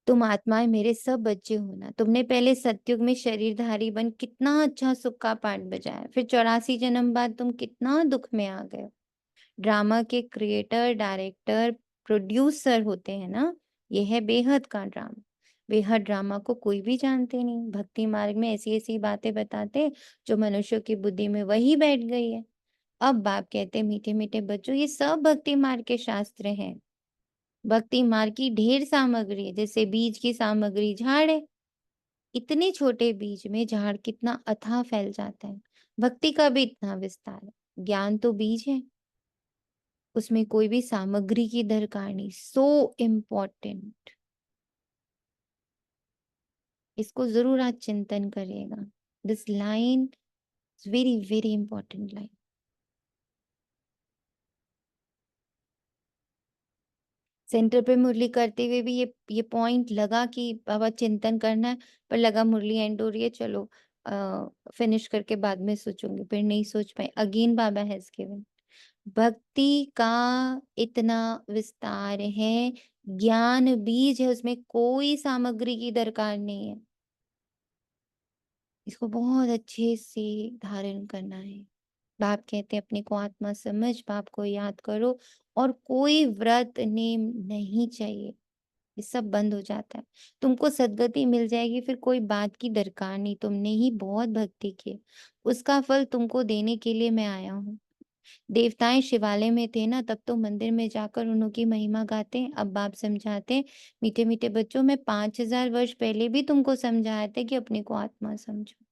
तुम आत्माएं मेरे सब बच्चे हो ना। तुमने पहले सतयुग में शरीरधारी बन कितना अच्छा सुख का पाठ बजाया, फिर 84 जन्म बाद तुम कितना दुख में आ गए। ड्रामा के क्रिएटर, डायरेक्टर, प्रोड्यूसर होते हैं ना, ये है बेहद का ड्रामा। बेहद ड्रामा को कोई भी जानते नहीं। भक्ति मार्ग में ऐसी ऐसी बातें बताते जो मनुष्यों की बुद्धि में वही बैठ गई है। अब बाप कहते मीठे मीठे बच्चों, ये सब भक्ति मार्ग के शास्त्र हैं। भक्ति मार्ग की ढेर सामग्री है, जैसे बीज की सामग्री झाड़ है। इतने छोटे बीज में झाड़ कितना अथाह फैल जाता है। भक्ति का भी इतना विस्तार है। ज्ञान तो बीज है, उसमें कोई भी सामग्री की दरकार नहीं। सो इम्पोर्टेंट, इसको जरूर आज चिंतन करिएगा। This line is very very important line. Centre पे मुरली करते हुए भी ये पॉइंट लगा कि बाबा चिंतन करना है, पर लगा मुरली एंड हो रही है, चलो फिनिश करके बाद में सोचूंगी, फिर नहीं सोच पाए। Again Baba has given. भक्ति का इतना विस्तार है, ज्ञान बीज है, उसमें कोई सामग्री की दरकार नहीं है। इसको बहुत अच्छे से धारण करना है। बाप कहते हैं अपने को आत्मा समझ, बाप को याद करो, और कोई व्रत नेम नहीं चाहिए। ये सब बंद हो जाता है। तुमको सद्गति मिल जाएगी, फिर कोई बात की दरकार नहीं। तुमने ही बहुत भक्ति की, उसका फल तुमको देने के लिए मैं आया हूँ। देवताएं शिवालय में थे ना, तब तो मंदिर में जाकर उनकी महिमा गाते हैं। अब बाप समझाते हैं, मीठे मीठे बच्चों, मैं 5000 वर्ष पहले भी तुमको समझाया था कि अपने को आत्मा समझो।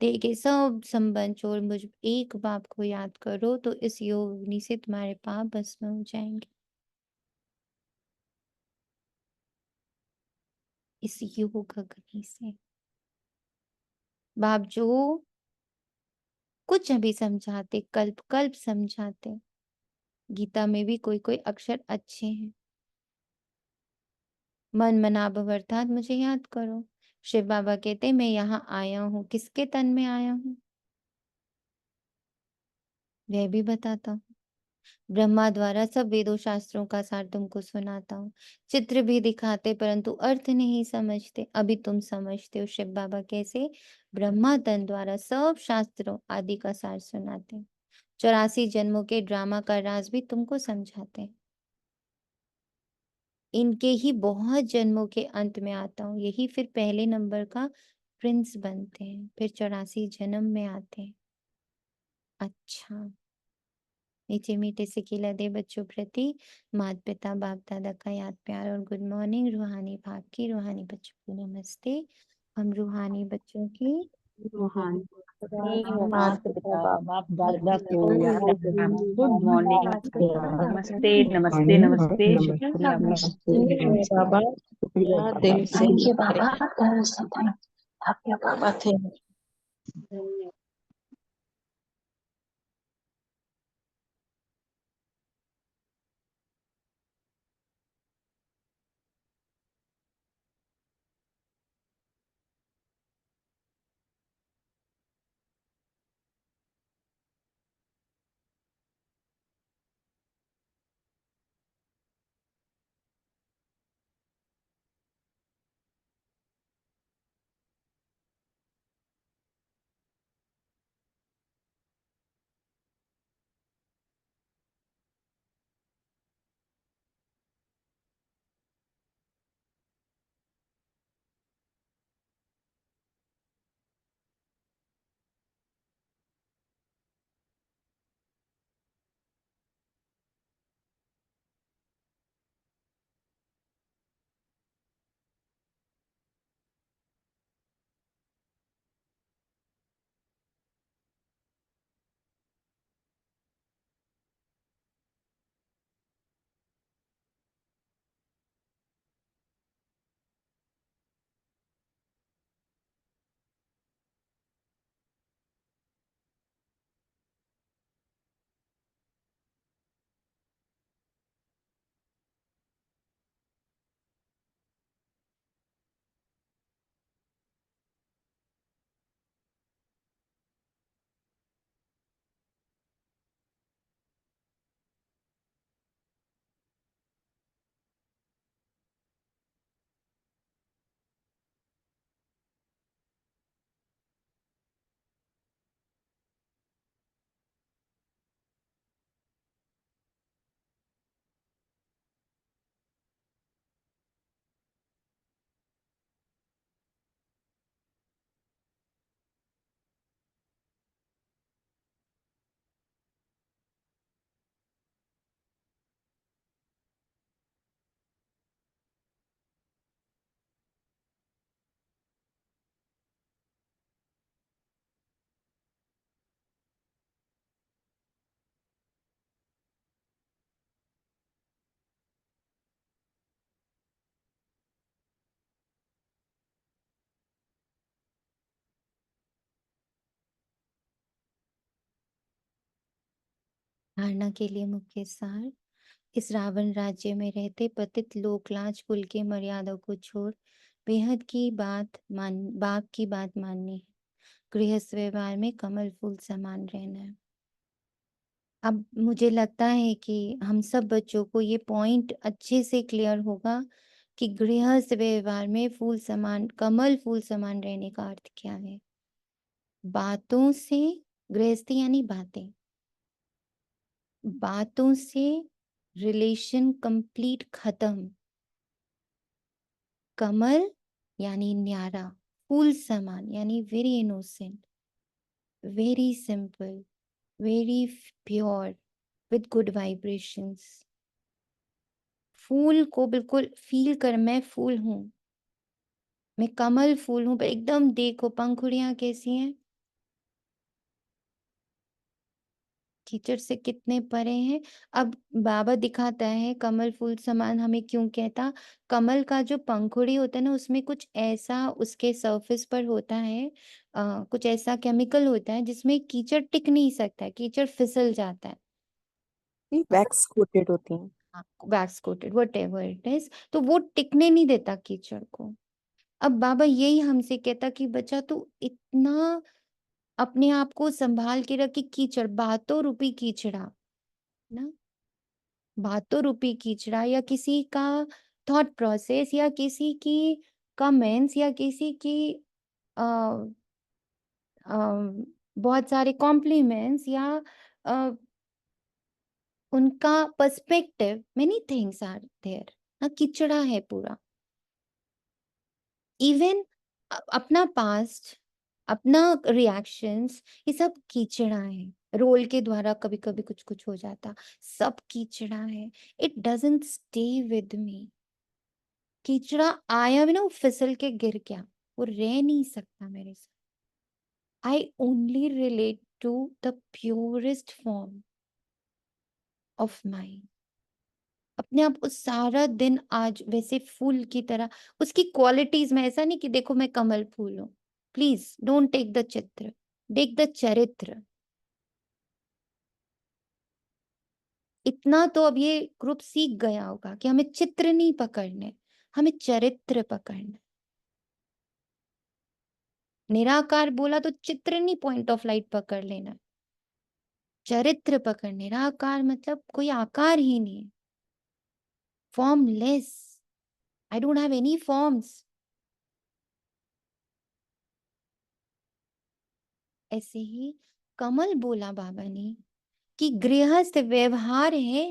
देखिए सब संबंध छोड़ मुझ एक बाप को याद करो, तो इस योग अग्नि से तुम्हारे पाप भस्म हो जाएंगे। इस योग अग्नि से बाप जो कुछ अभी समझाते, कल्प कल्प समझाते। गीता में भी कोई कोई अक्षर अच्छे हैं। मन मना भव अर्थात मुझे याद करो। शिव बाबा कहते मैं यहाँ आया हूँ, किसके तन में आया हूँ वह भी बताता हूँ। ब्रह्मा द्वारा सब वेदों शास्त्रों का सार तुमको सुनाता हूँ। चित्र भी दिखाते परंतु अर्थ नहीं समझते, अभी तुम समझते हो। शिव बाबा कैसे ब्रह्मा तन द्वारा सब शास्त्रों आदि का सार सुनाते हैं। 84 जन्मों के ड्रामा का राज भी तुमको समझाते हैं। इनके ही बहुत जन्मों के अंत में आता हूँ, यही फिर पहले नंबर का प्रिंस बनते हैं, फिर 84 जन्म में आते हैं। अच्छा, मीठे मीठे से खिला दे बच्चों प्रति माता पिता बाप दादा का याद प्यार और गुड मॉर्निंग। रूहानी भाग की रूहानी बच्चों को नमस्ते। हम रूहानी बच्चों की रूहानी माता पिता बाप दादा को याद प्यार गुड मॉर्निंग। नमस्ते नमस्ते नमस्ते, शुक्रिया बाबा। बाबा दिल से thank you Baba, thank you Baba, thank धारणा के लिए मुख्य सार। इस रावण राज्य में रहते पतित लोकलाज कुल के मर्यादा को छोड़ बेहद की बात बाप की बात माननी है। गृहस्थ व्यवहार में कमल फूल समान रहना है। अब मुझे लगता है कि हम सब बच्चों को ये पॉइंट अच्छे से क्लियर होगा कि गृहस्थ व्यवहार में फूल समान, कमल फूल समान रहने का अर्थ क्या है। बातों से, गृहस्थी यानी बातें, बातों से रिलेशन कंप्लीट खत्म। कमल यानी न्यारा, फूल समान यानी very innocent, very simple, very pure, with good vibrations. फूल को बिल्कुल फील कर, मैं फूल हूं, मैं कमल फूल हूं, पर एकदम देखो पंखुड़ियां कैसी हैं, कीचड़ से कितने परे हैं। अब बाबा दिखाता है कमल फूल समान हमें क्यों कहता। कमल का जो पंखुड़ी होता है ना, उसमें कुछ ऐसा उसके सरफेस पर होता है, कुछ ऐसा केमिकल होता है जिसमें कीचड़ टिक नहीं सकता है, कीचड़ फिसल जाता है। वैक्स कोटेड होती हैं। Wax coated, whatever it is, तो वो टिकने नहीं देता कीचड़ को। अब बाबा यही हमसे कहता कि बच्चा तू इतना अपने आप को संभाल के रख कि कीचड़, बातों रूपी कीचड़ा ना, बातों रूपी कीचड़ा, या किसी का थॉट प्रोसेस, या किसी की कमेंट्स, या किसी की आ, बहुत सारे कॉम्प्लीमेंट्स, या आ, उनका perspective, many things are there ना, कीचड़ा है पूरा। इवन अपना पास्ट, अपना रिएक्शंस, ये सब कीचड़ा है। रोल के द्वारा कभी कभी कुछ कुछ हो जाता, सब कीचड़ा है। It doesn't stay with me. कीचड़ा आया भी ना, वो फिसल के गिर गया, वो रह नहीं सकता मेरे साथ। I only relate to the purest form of mind. अपने आप को सारा दिन आज वैसे फूल की तरह, उसकी क्वालिटीज में, ऐसा नहीं कि देखो मैं कमल फूल हूं, प्लीज डोंट टेक द चित्र, टेक द चरित्र। इतना तो अब ये ग्रुप सीख गया होगा कि हमें चित्र नहीं पकड़ने, हमें चरित्र पकड़ना। निराकार बोला तो चित्र नहीं, पॉइंट ऑफ लाइट पकड़ लेना, चरित्र पकड़। निराकार मतलब कोई आकार ही नहीं है, formless. I don't have any forms. ऐसे ही कमल बोला बाबा ने कि गृहस्थ व्यवहार है,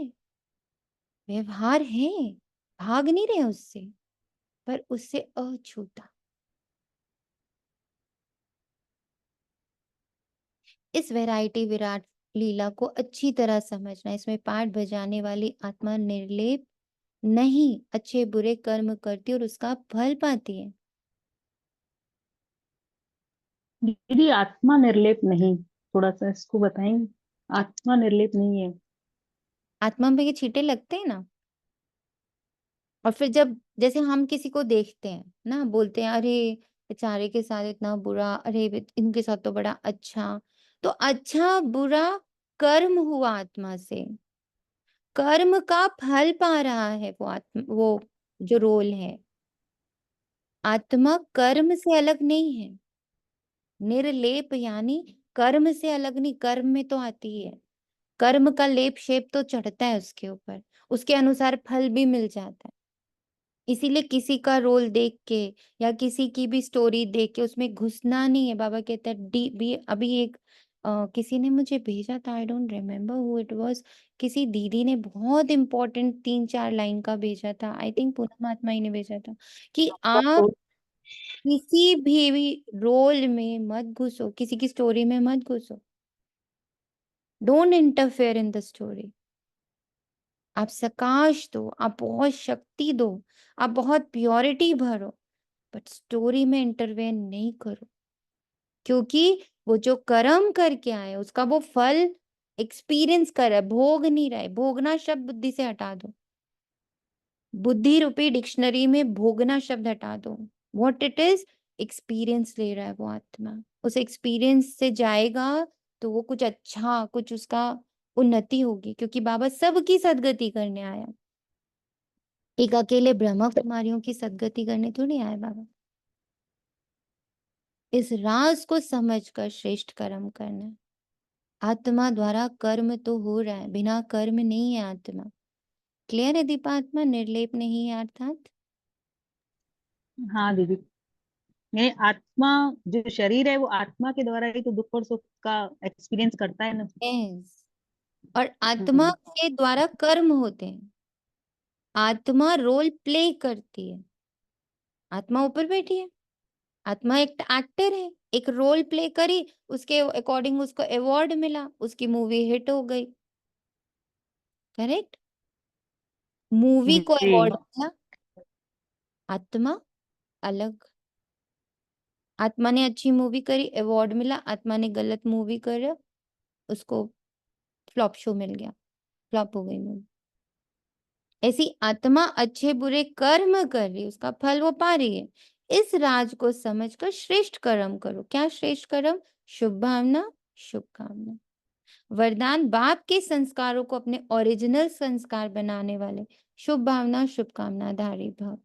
व्यवहार है, भाग नहीं रहे उससे, पर उससे अछूता। इस वैरायटी विराट लीला को अच्छी तरह समझना। इसमें पाठ बजाने वाली आत्मा निर्लेप नहीं, अच्छे बुरे कर्म करती और उसका फल पाती है। दीदी आत्मा निर्लेप नहीं, थोड़ा सा इसको बताएंगे। आत्मा निर्लेप नहीं है। आत्मा में ये छींटे लगते हैं ना, और फिर जब जैसे हम किसी को देखते हैं ना, बोलते हैं अरे बेचारे के साथ इतना बुरा, अरे इनके साथ तो बड़ा अच्छा। तो अच्छा बुरा कर्म हुआ आत्मा से, कर्म का फल पा रहा है वो आत्मा, वो जो रोल है। आत्मा कर्म से अलग नहीं है। निर्लेप यानी कर्म से अलग नहीं, कर्म में तो आती ही है, कर्म का लेप शेप तो चढ़ता है उसके ऊपर, उसके अनुसार फल भी मिल जाता है। इसीलिए किसी का रोल देख के या किसी की भी स्टोरी देख के उसमें घुसना नहीं है। बाबा कहते हैं डी भी। अभी एक किसी ने मुझे भेजा था, I don't remember who it was, किसी दीदी ने बहुत इंपॉर्टेंट 3-4 लाइन का भेजा था, आई थिंक पूनम महात्मा ही ने भेजा था, कि आप किसी भी रोल में मत घुसो, किसी की स्टोरी में मत घुसो, don't interfere in the story. आप सकाश दो, आप बहुत शक्ति दो, आप बहुत प्योरिटी भरो, बट स्टोरी में इंटरवेन नहीं करो। क्योंकि वो जो कर्म करके आए उसका वो फल एक्सपीरियंस कर रहा है, भोग नहीं रहा है। भोगना शब्द बुद्धि से हटा दो, बुद्धि रूपी डिक्शनरी में भोगना शब्द हटा दो। व्हाट इट इज, एक्सपीरियंस ले रहा है वो आत्मा, उस एक्सपीरियंस से जाएगा तो वो कुछ अच्छा, कुछ उसका उन्नति होगी, क्योंकि बाबा सबकी सदगति करने आया। एक अकेले ब्रह्मा कुमारियों की सदगति करने थोड़ी आए बाबा। इस राज को समझकर श्रेष्ठ कर्म करना है। आत्मा द्वारा कर्म तो हो रहा है, बिना कर्म नहीं है आत्मा। क्लियर है दीपात्मा? निर्लेप नहीं है अर्थात। हाँ दीदी, ये आत्मा, जो शरीर है वो आत्मा के द्वारा ही तो दुख और सुख का एक्सपीरियंस करता है ना। यस, और आत्मा के द्वारा कर्म होते हैं। आत्मा रोल प्ले करती है। आत्मा ऊपर बैठी है, आत्मा एक एक्टर है, एक रोल प्ले करी, उसके अकॉर्डिंग उसको अवार्ड मिला, उसकी मूवी हिट हो गई। करेक्ट? मूवी को जी अवार्ड मिला, आत्मा अलग। आत्मा ने अच्छी मूवी करी, अवार्ड मिला। आत्मा ने गलत मूवी करी, उसको फ्लॉप शो मिल गया, फ्लॉप हो गई मूवी। ऐसी आत्मा अच्छे बुरे कर्म कर रही, उसका फल वो पा रही है। इस राज को समझकर श्रेष्ठ कर्म करो। क्या श्रेष्ठ कर्म? शुभ भावना, शुभ कामना। वरदान बाप के संस्कारों को अपने ओरिजिनल संस्कार बनाने वाले शुभ भावना, शुभ कामना धारी भव।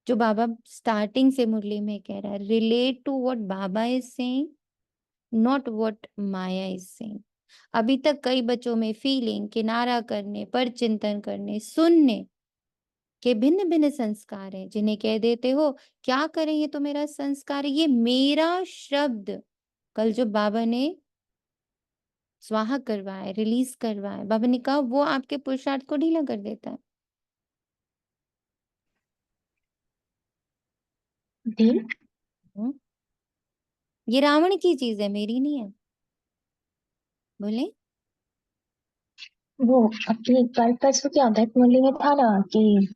जो बाबा स्टार्टिंग से मुरली में कह रहा है, relate to what Baba is saying, not what maya is saying. अभी तक कई बच्चों में फीलिंग, किनारा करने, पर चिंतन करने, सुनने के भिन्न भिन्न संस्कार हैं, जिन्हें कह देते हो क्या करें, ये तो मेरा संस्कार है, ये मेरा शब्द। कल जो बाबा ने स्वाहा करवाए, रिलीज करवाए, बाबा ने कहा वो आपके पुरुषार्थ को ढीला कर देता है। दी हम्म? ये रावण की चीज है, मेरी नहीं है। बोले वो अपनी कल परसों की अध्यक्ष मुरली में था ना कि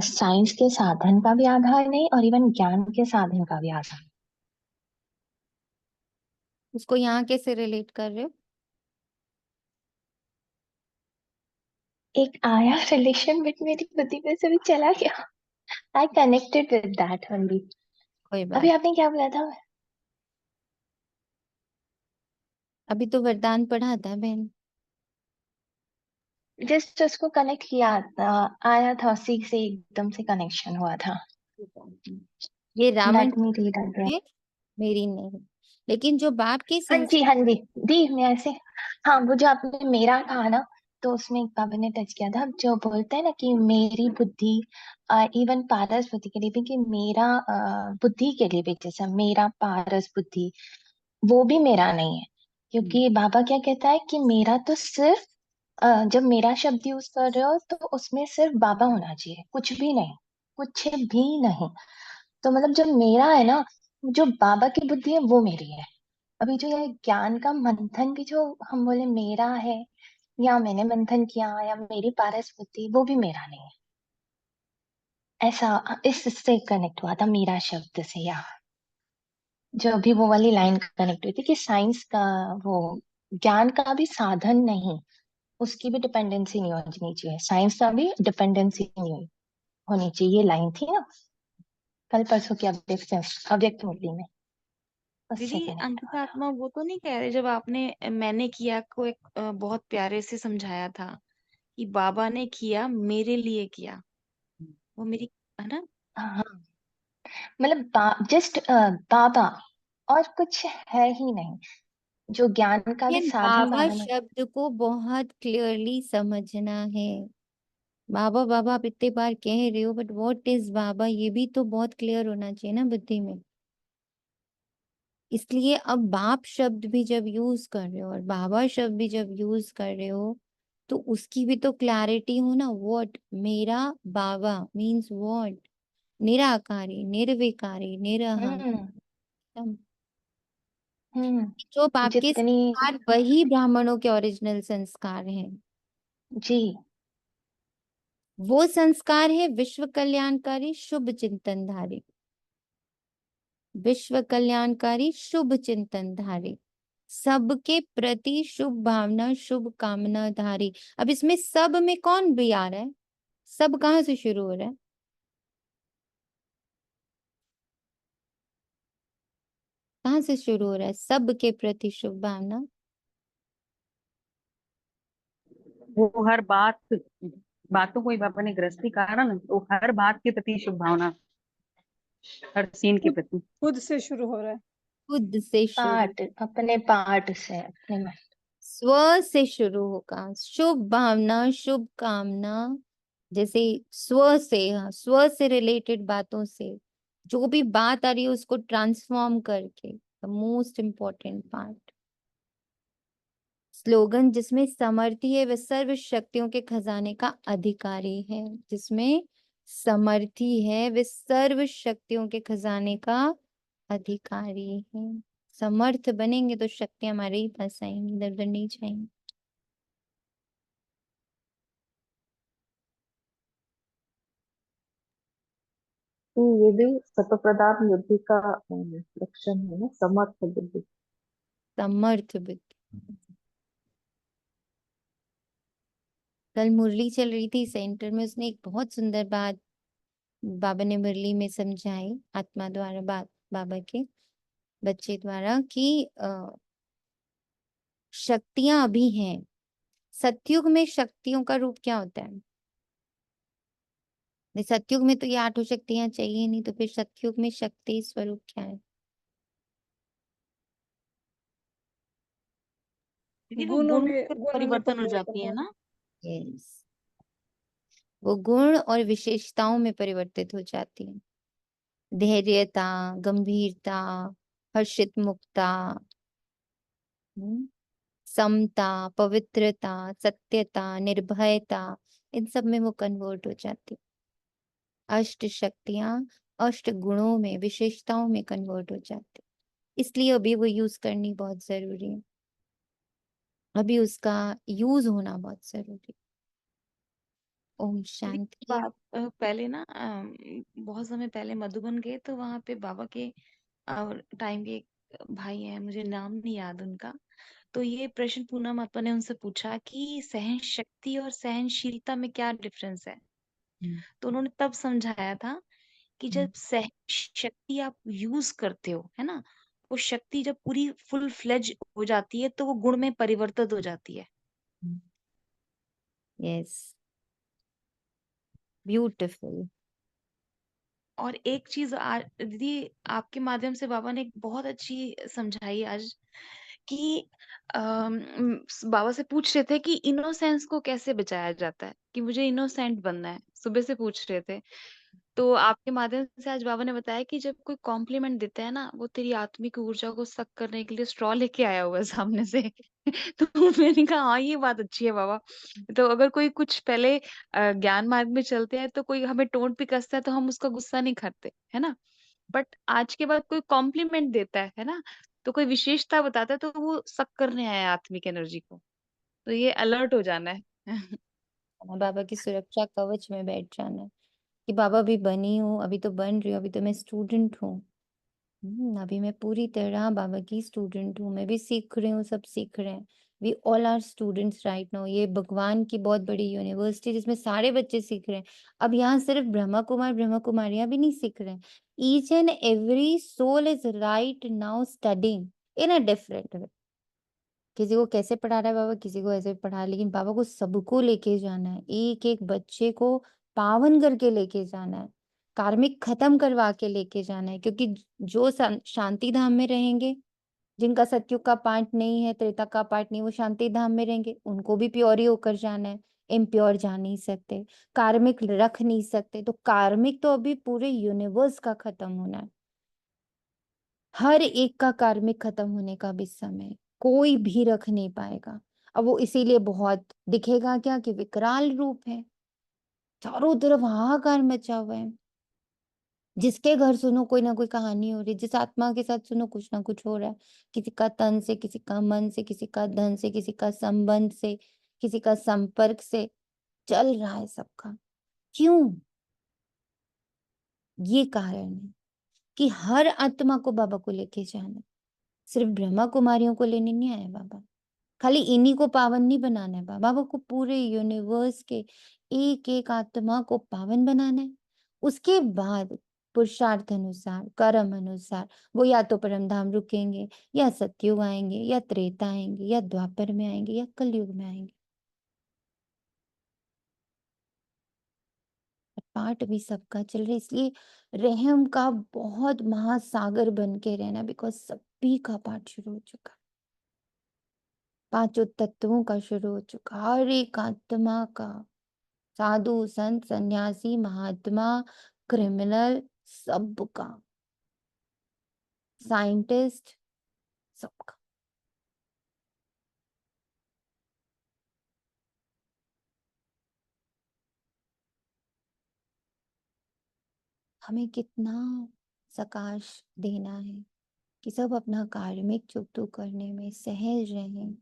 साइंस के साधन का भी आधार नहीं और इवन ज्ञान के साधन का भी आधार। उसको यहाँ कैसे रिलेट कर रहे हो? एक आया रिलेशन बट मेरी बुद्धि में से भी चला गया। I connected with that only. कोई अभी बात, आपने क्या बोला था? अभी तो वरदान पढ़ा था बहन। जस्ट उसको कनेक्ट किया आया था, उसी से एकदम से कनेक्शन हुआ था। ये Ravan let me read again. है, मेरी नहीं। लेकिन जो बाप के हाँ जी, हाँ जी। दी मैं ऐसे, हाँ वो जो आपने मेरा कहा ना, तो उसमें एक बाबा ने टच किया था जो बोलते हैं ना कि मेरी बुद्धि, इवन पारस बुद्धि के लिए भी, कि मेरा बुद्धि के लिए भी, जैसा मेरा पारस बुद्धि वो भी मेरा नहीं है। क्योंकि बाबा क्या कहता है कि मेरा तो सिर्फ जब मेरा शब्द यूज कर रहे हो तो उसमें सिर्फ बाबा होना चाहिए, कुछ भी नहीं, कुछ भी नहीं। तो मतलब जब मेरा है ना, जो बाबा की बुद्धि है वो मेरी है। अभी जो ये ज्ञान का मंथन भी जो हम बोले मेरा है, या मैंने मंथन किया, या मेरी पारस बुद्धि, वो भी मेरा नहीं है। ऐसा इससे कनेक्ट हुआ था मीरा शब्द से, या जो अभी वो वाली लाइन कनेक्ट हुई थी कि साइंस का वो ज्ञान का भी साधन नहीं, उसकी भी डिपेंडेंसी नहीं होनी चाहिए, साइंस का भी डिपेंडेंसी नहीं होनी चाहिए। ये लाइन थी ना कल परसों की अव्यक्त मुरली में, उससे दीदी कनेक्ट हुआ अंकिता था। आत्मा वो तो नहीं कह रहे, जब आपने मैंने किया को एक बहुत प्यारे से समझाया था कि बाबा ने किया मेरे लिए किया, वो मेरी, है ना? हाँ, मतलब जस्ट बाबा, और कुछ है ही नहीं। जो ज्ञान का भी लेकिन साधन बाबा बाबा ने। शब्द को बहुत क्लियरली समझना है। बाबा बाबा आप इतने बार कह रहे हो, बट व्हाट इज बाबा, ये भी तो बहुत क्लियर होना चाहिए ना बुद्धि में। इसलिए अब बाप शब्द भी जब यूज कर रहे हो और बाबा शब्द भी जब यूज कर रहे हो, तो उसकी भी तो क्लैरिटी हो ना। व्हाट मेरा बाबा मीन्स व्हाट? निराकारी, निर्विकारी, निरहंकार। हम्म। हम्म। जो बाप के जितनी। संस्कार वही ब्राह्मणों के ओरिजिनल संस्कार हैं। जी। वो संस्कार है विश्व कल्याणकारी शुभ चिंतनधारी, विश्व कल्याणकारी शुभ चिंतनधारी, सबके प्रति शुभ भावना, शुभ कामना धारी। अब इसमें सब में कौन भी आ रहा है? सब कहाँ से शुरू हो रहा है? कहाँ से शुरू हो रहा है? सबके प्रति शुभ भावना, वो हर बातों को ही बाबा ने गृहस्थी कहा ना, तो हर बात के प्रति शुभ भावना, हर सीन के प्रति। खुद से शुरू हो रहा है, खुद से शुरू, पाठ, अपने पाठ से, अपने मन। स्व से शुरू होगा। शुभ भावना, शुभ कामना, जैसे स्व से, हाँ, स्व से रिलेटेड बातों से जो भी बात आ रही है उसको ट्रांसफॉर्म करके, the most important part. Slogan जिसमें समर्थी है वह सर्व शक्तियों के खजाने का अधिकारी है। जिसमें समर्थी है वह सर्व शक्तियों के खजाने का अधिकारी है। समर्थ बनेंगे तो शक्तियां हमारे ही पास आएंगी, इधर उधर नहीं जाएंगी। तो ये भी सतप्रधान बुद्धि का लक्षण है ना, समर्थ बुद्धि। समर्थ बुद्धि। कल मुरली चल रही थी सेंटर में, उसने एक बहुत सुंदर बात बाबा ने मुरली में समझाई, आत्मा द्वारा, बाबा के बच्चे द्वारा, कि शक्तियां अभी हैं। सतयुग में शक्तियों का रूप क्या होता है? सतयुग में तो ये 8 शक्तियां चाहिए नहीं, तो फिर सतयुग में शक्ति स्वरूप क्या है? दीदी वो गुणों गुण में में गुणों में परिवर्तन हो परिवर्तन जाती है हो। ना। यस, वो गुण और विशेषताओं में परिवर्तित हो जाती है। धैर्यता, गंभीरता, हर्षित मुक्ता, समता, पवित्रता, सत्यता, निर्भयता, इन सब में वो कन्वर्ट हो जाती। अष्ट शक्तियां अष्ट गुणों में, विशेषताओं में कन्वर्ट हो जाती। इसलिए अभी वो यूज करनी बहुत जरूरी है, अभी उसका यूज होना बहुत जरूरी। ओम दीदी शांति। बात पहले ना बहुत समय पहले मधुबन गए तो वहां पे बाबा के टाइम के एक भाई हैं, मुझे नाम नहीं याद उनका। तो ये प्रश्न पूनम अपन ने उनसे पूछा कि सहन शक्ति और सहनशीलता में क्या डिफरेंस है। तो उन्होंने तब समझाया था कि जब सहन शक्ति आप यूज करते हो, है ना, वो शक्ति जब पूरी फुल फ्लेज हो जाती है तो वो गुण में परिवर्तित हो जाती है। Yes, beautiful. और एक चीज दीदी आपके माध्यम से बाबा ने एक बहुत अच्छी समझाई आज कि बाबा से पूछ रहे थे कि इनोसेंस को कैसे बचाया जाता है, कि मुझे इनोसेंट बनना है, सुबह से पूछ रहे थे। तो आपके माध्यम से आज बाबा ने बताया कि जब कोई कॉम्प्लीमेंट देता है ना, वो तेरी आत्मिक ऊर्जा को सक करने के लिए स्ट्रॉ लेके आया हुआ है सामने से। तो मैंने कहा हाँ ये बात अच्छी है बाबा। तो अगर कोई कुछ पहले ज्ञान मार्ग में चलते हैं तो कोई हमें टोंट भी कसता है तो हम उसका गुस्सा नहीं करते, है ना। बट आज के बाद कोई कॉम्प्लीमेंट देता है ना, तो कोई विशेषता बताता है तो वो सक करने आया है आत्मिक एनर्जी को। तो ये अलर्ट हो जाना है। बाबा की सुरक्षा कवच में बैठ जाना है कि बाबा भी बनी हूँ, अभी तो बन रही हूँ, अभी तो मैं स्टूडेंट हूँ। अभी मैं पूरी तरह बाबा की स्टूडेंट हूँ, मैं भी सीख रही हूँ, सब सीख रहे हैं। We all are students right now. ये भगवान की बहुत बड़ी यूनिवर्सिटी जिसमें सारे बच्चे सीख रहे हैं। अब यहाँ सिर्फ ब्रह्मा कुमार ब्रह्मा कुमारियां भी नहीं सीख रहे हैं। Each and every soul is right now studying in a different way. किसी को कैसे पढ़ा रहा है बाबा, किसी को ऐसे पढ़ा, लेकिन बाबा को सबको लेके जाना है, एक एक बच्चे को पावन करके लेके जाना है, कार्मिक खत्म करवा के लेके जाना है। क्योंकि जो शांति धाम में रहेंगे, जिनका सतयुग का पाठ नहीं है, त्रेता का पाठ नहीं, वो शांति धाम में रहेंगे, उनको भी प्योर ही होकर जाना है। इम्प्योर जा नहीं सकते, कार्मिक रख नहीं सकते। तो कार्मिक तो अभी पूरे यूनिवर्स का खत्म होना है, हर एक का कार्मिक खत्म होने का भी समय है। कोई भी रख नहीं पाएगा। अब वो इसीलिए बहुत दिखेगा क्या कि विकराल रूप है, चारों तरफ हाहाकार मचा हुआ है। जिसके घर सुनो कोई ना कोई कहानी हो रही, जिस आत्मा के साथ सुनो कुछ ना कुछ हो रहा है। किसी का तन से, किसी का मन से, किसी का धन से, किसी का संबंध से, किसी का संपर्क से चल रहा है सबका। क्यों? ये कारण है कि हर आत्मा को बाबा को लेके जाना है। सिर्फ ब्रह्मा कुमारियों को लेने नहीं आया बाबा, खाली इन्हीं को पावन नहीं बनाना है बाबा को पूरे यूनिवर्स के एक एक आत्मा को पावन बनाना है। उसके बाद पुरुषार्थ अनुसार, कर्म अनुसार वो या तो परम धाम रुकेंगे, या सतयुग आएंगे, या त्रेता आएंगे, या द्वापर में आएंगे, या कलयुग में आएंगे। पार्ट अभी सबका चल रहा है, इसलिए रहम का बहुत महासागर बन के रहना, बिकॉज सभी का पार्ट शुरू हो चुका, पांचों तत्वों का शुरू हो चुका, हर एक आत्मा का, साधु संत सन्यासी महात्मा क्रिमिनल सबका, साइंटिस्ट सबका। हमें कितना सकाश देना है कि सब अपना कार्मिक चुकतो करने में सहज रहें,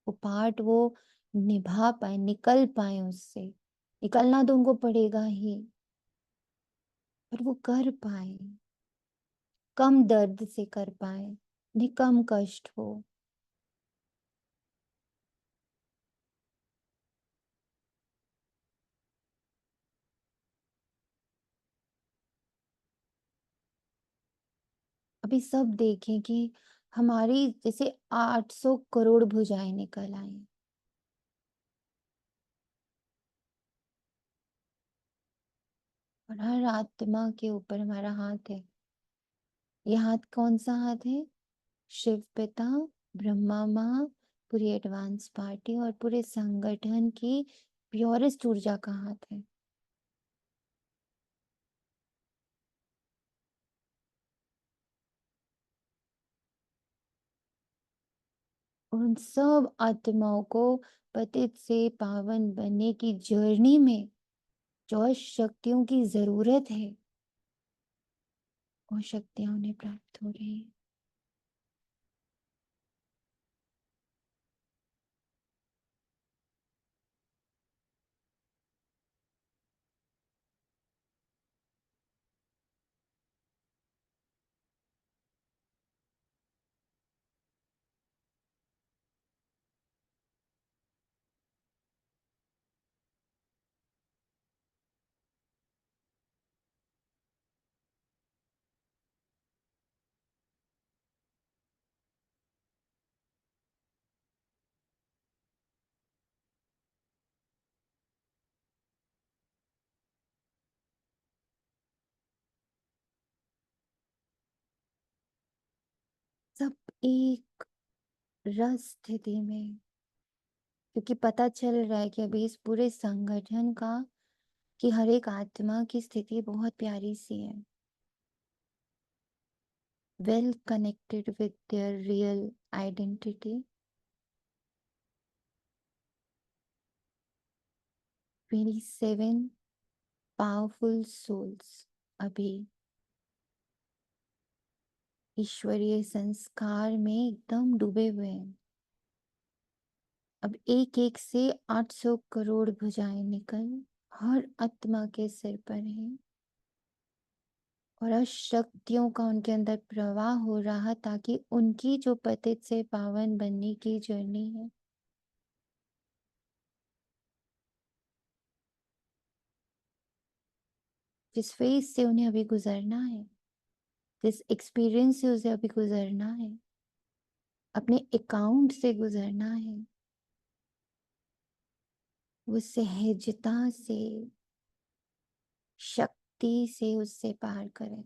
वो पार्ट वो निभा पाए, निकल पाए उससे। निकलना तो उनको पड़ेगा ही, पर वो कर पाए, कम दर्द से कर पाए, उन्हें कम कष्ट हो। अभी सब देखें कि हमारी जैसे 800 करोड़ भुजाएं निकल आई, और हर आत्मा के ऊपर हमारा हाथ है। ये हाथ कौन सा हाथ है? शिव पिता, ब्रह्मा माँ, पूरी एडवांस पार्टी और पूरे संगठन की प्योरेस्ट ऊर्जा का हाथ है। और उन सब आत्माओं को पतित से पावन बनने की जर्नी में जो शक्तियों की जरूरत है, वो शक्तियां उन्हें प्राप्त हो रही है। सब एक रस स्थिति में, क्योंकि पता चल रहा है कि अभी इस पूरे संगठन का कि हर एक आत्मा की स्थिति बहुत प्यारी सी है, well connected with their real identity. 27 powerful souls अभी ईश्वरीय संस्कार में एकदम डूबे हुए हैं। अब एक एक से 800 करोड़ भुजाएं निकल हर आत्मा के सिर पर है, और अब शक्तियों का उनके अंदर प्रवाह हो रहा, ताकि उनकी जो पतित से पावन बनने की जर्नी है, जिस फेज से उन्हें अभी गुजरना है, जिस एक्सपीरियंस से उसे अभी गुजरना है, अपने अकाउंट से गुजरना है, वो सहजता से, शक्ति से उससे पार करें।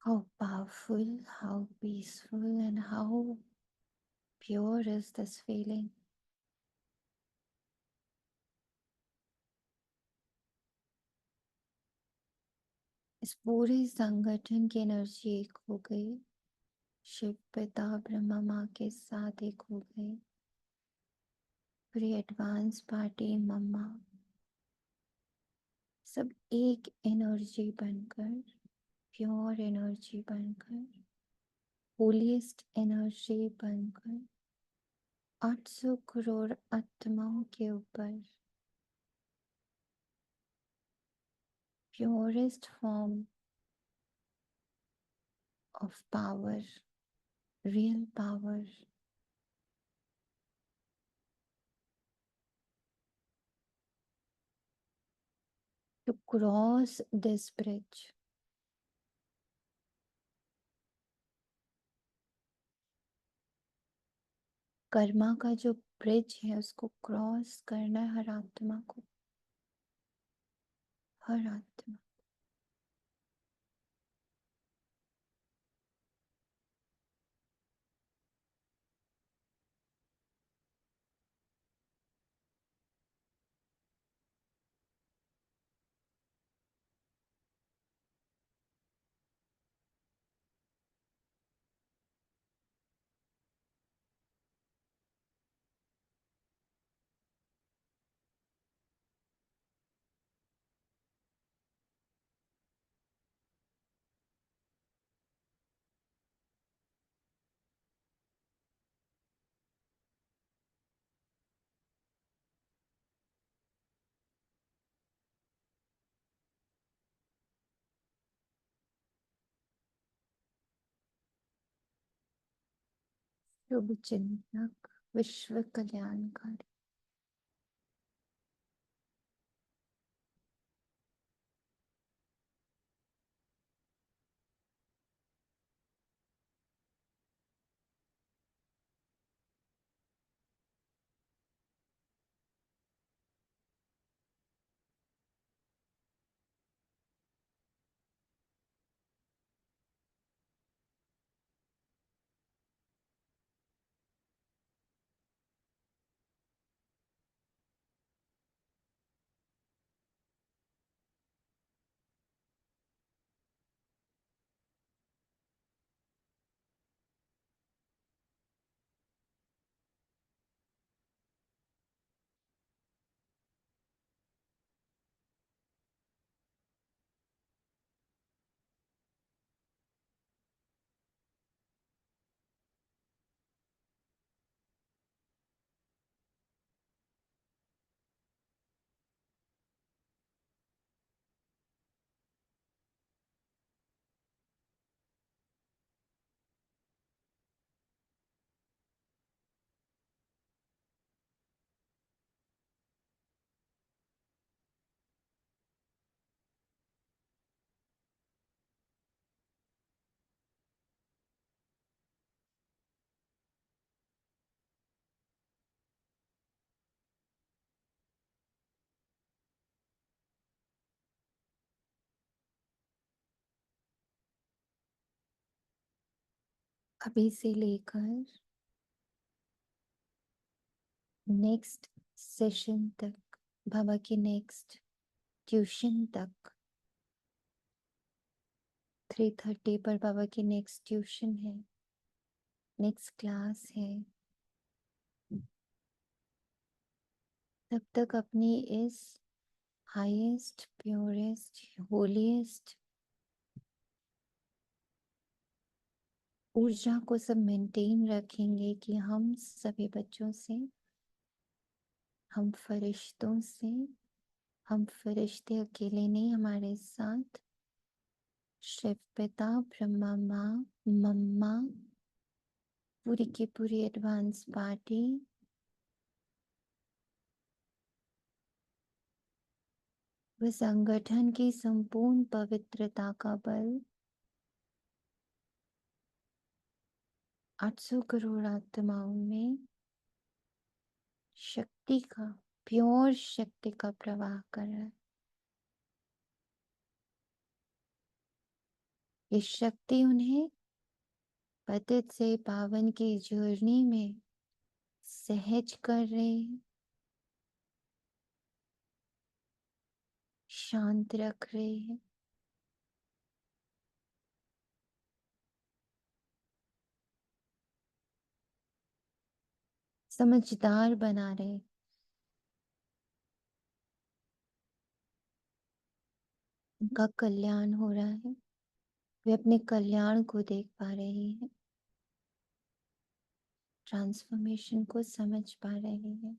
How powerful, how peaceful, and how pure is this feeling. इस पूरे संगठन की एनर्जी एक हो गई, शिव पिता ब्रह्मा माँ के साथ एक हो गई, पूरी एडवांस पार्टी मम्मा सब एक एनर्जी बनकर, प्योर एनर्जी बनकर, होलीस्ट एनर्जी बनकर 800 करोड़ आत्माओं के ऊपर purest form of power, real power to cross this bridge. Karma का जो ब्रिज है उसको क्रॉस करना है हर आत्मा को, हर आत्मा। शुभ चिंतक, विश्व कल्याणकारी। अभी से लेकर नेक्स्ट सेशन तक, बाबा की नेक्स्ट ट्यूशन तक, 3:30 पर बाबा की नेक्स्ट ट्यूशन है, नेक्स्ट क्लास है। तब तक अपनी इस हाईएस्ट, प्योरेस्ट, होलीएस्ट ऊर्जा को सब मेंटेन रखेंगे कि हम सभी बच्चों से, हम फरिश्तों से, हम फरिश्ते अकेले नहीं, हमारे साथ शिव पिता, ब्रह्मा माँ, मम्मा, पूरी की पूरी एडवांस पार्टी, वह संगठन की संपूर्ण पवित्रता का बल 800 करोड़ आत्माओं में शक्ति का, प्योर शक्ति का प्रवाह कर रहा है। ये शक्ति उन्हें पतित से पावन की जर्नी में सहज कर रही है, शांत रख रही है। समझदार बना रहे, उनका कल्याण हो रहा है, वे अपने कल्याण को देख पा रही है, ट्रांसफॉर्मेशन को समझ पा रही है।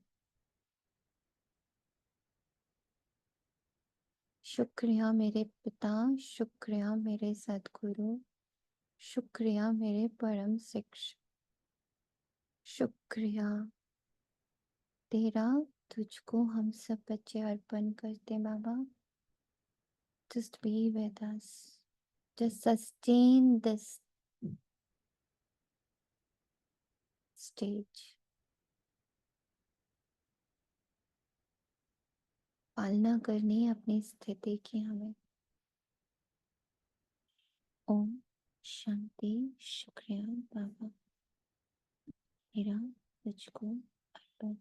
शुक्रिया मेरे पिता, शुक्रिया मेरे सद्गुरु, शुक्रिया मेरे परम शिक्षक, शुक्रिया तेरा, तुझको हम सब बच्चे अर्पण करते बाबा। Just be with us. Just sustain this stage. पालना करनी है अपनी स्थिति की हमें। ओम शांति। शुक्रिया बाबा, मेरा तुझको अर्पण।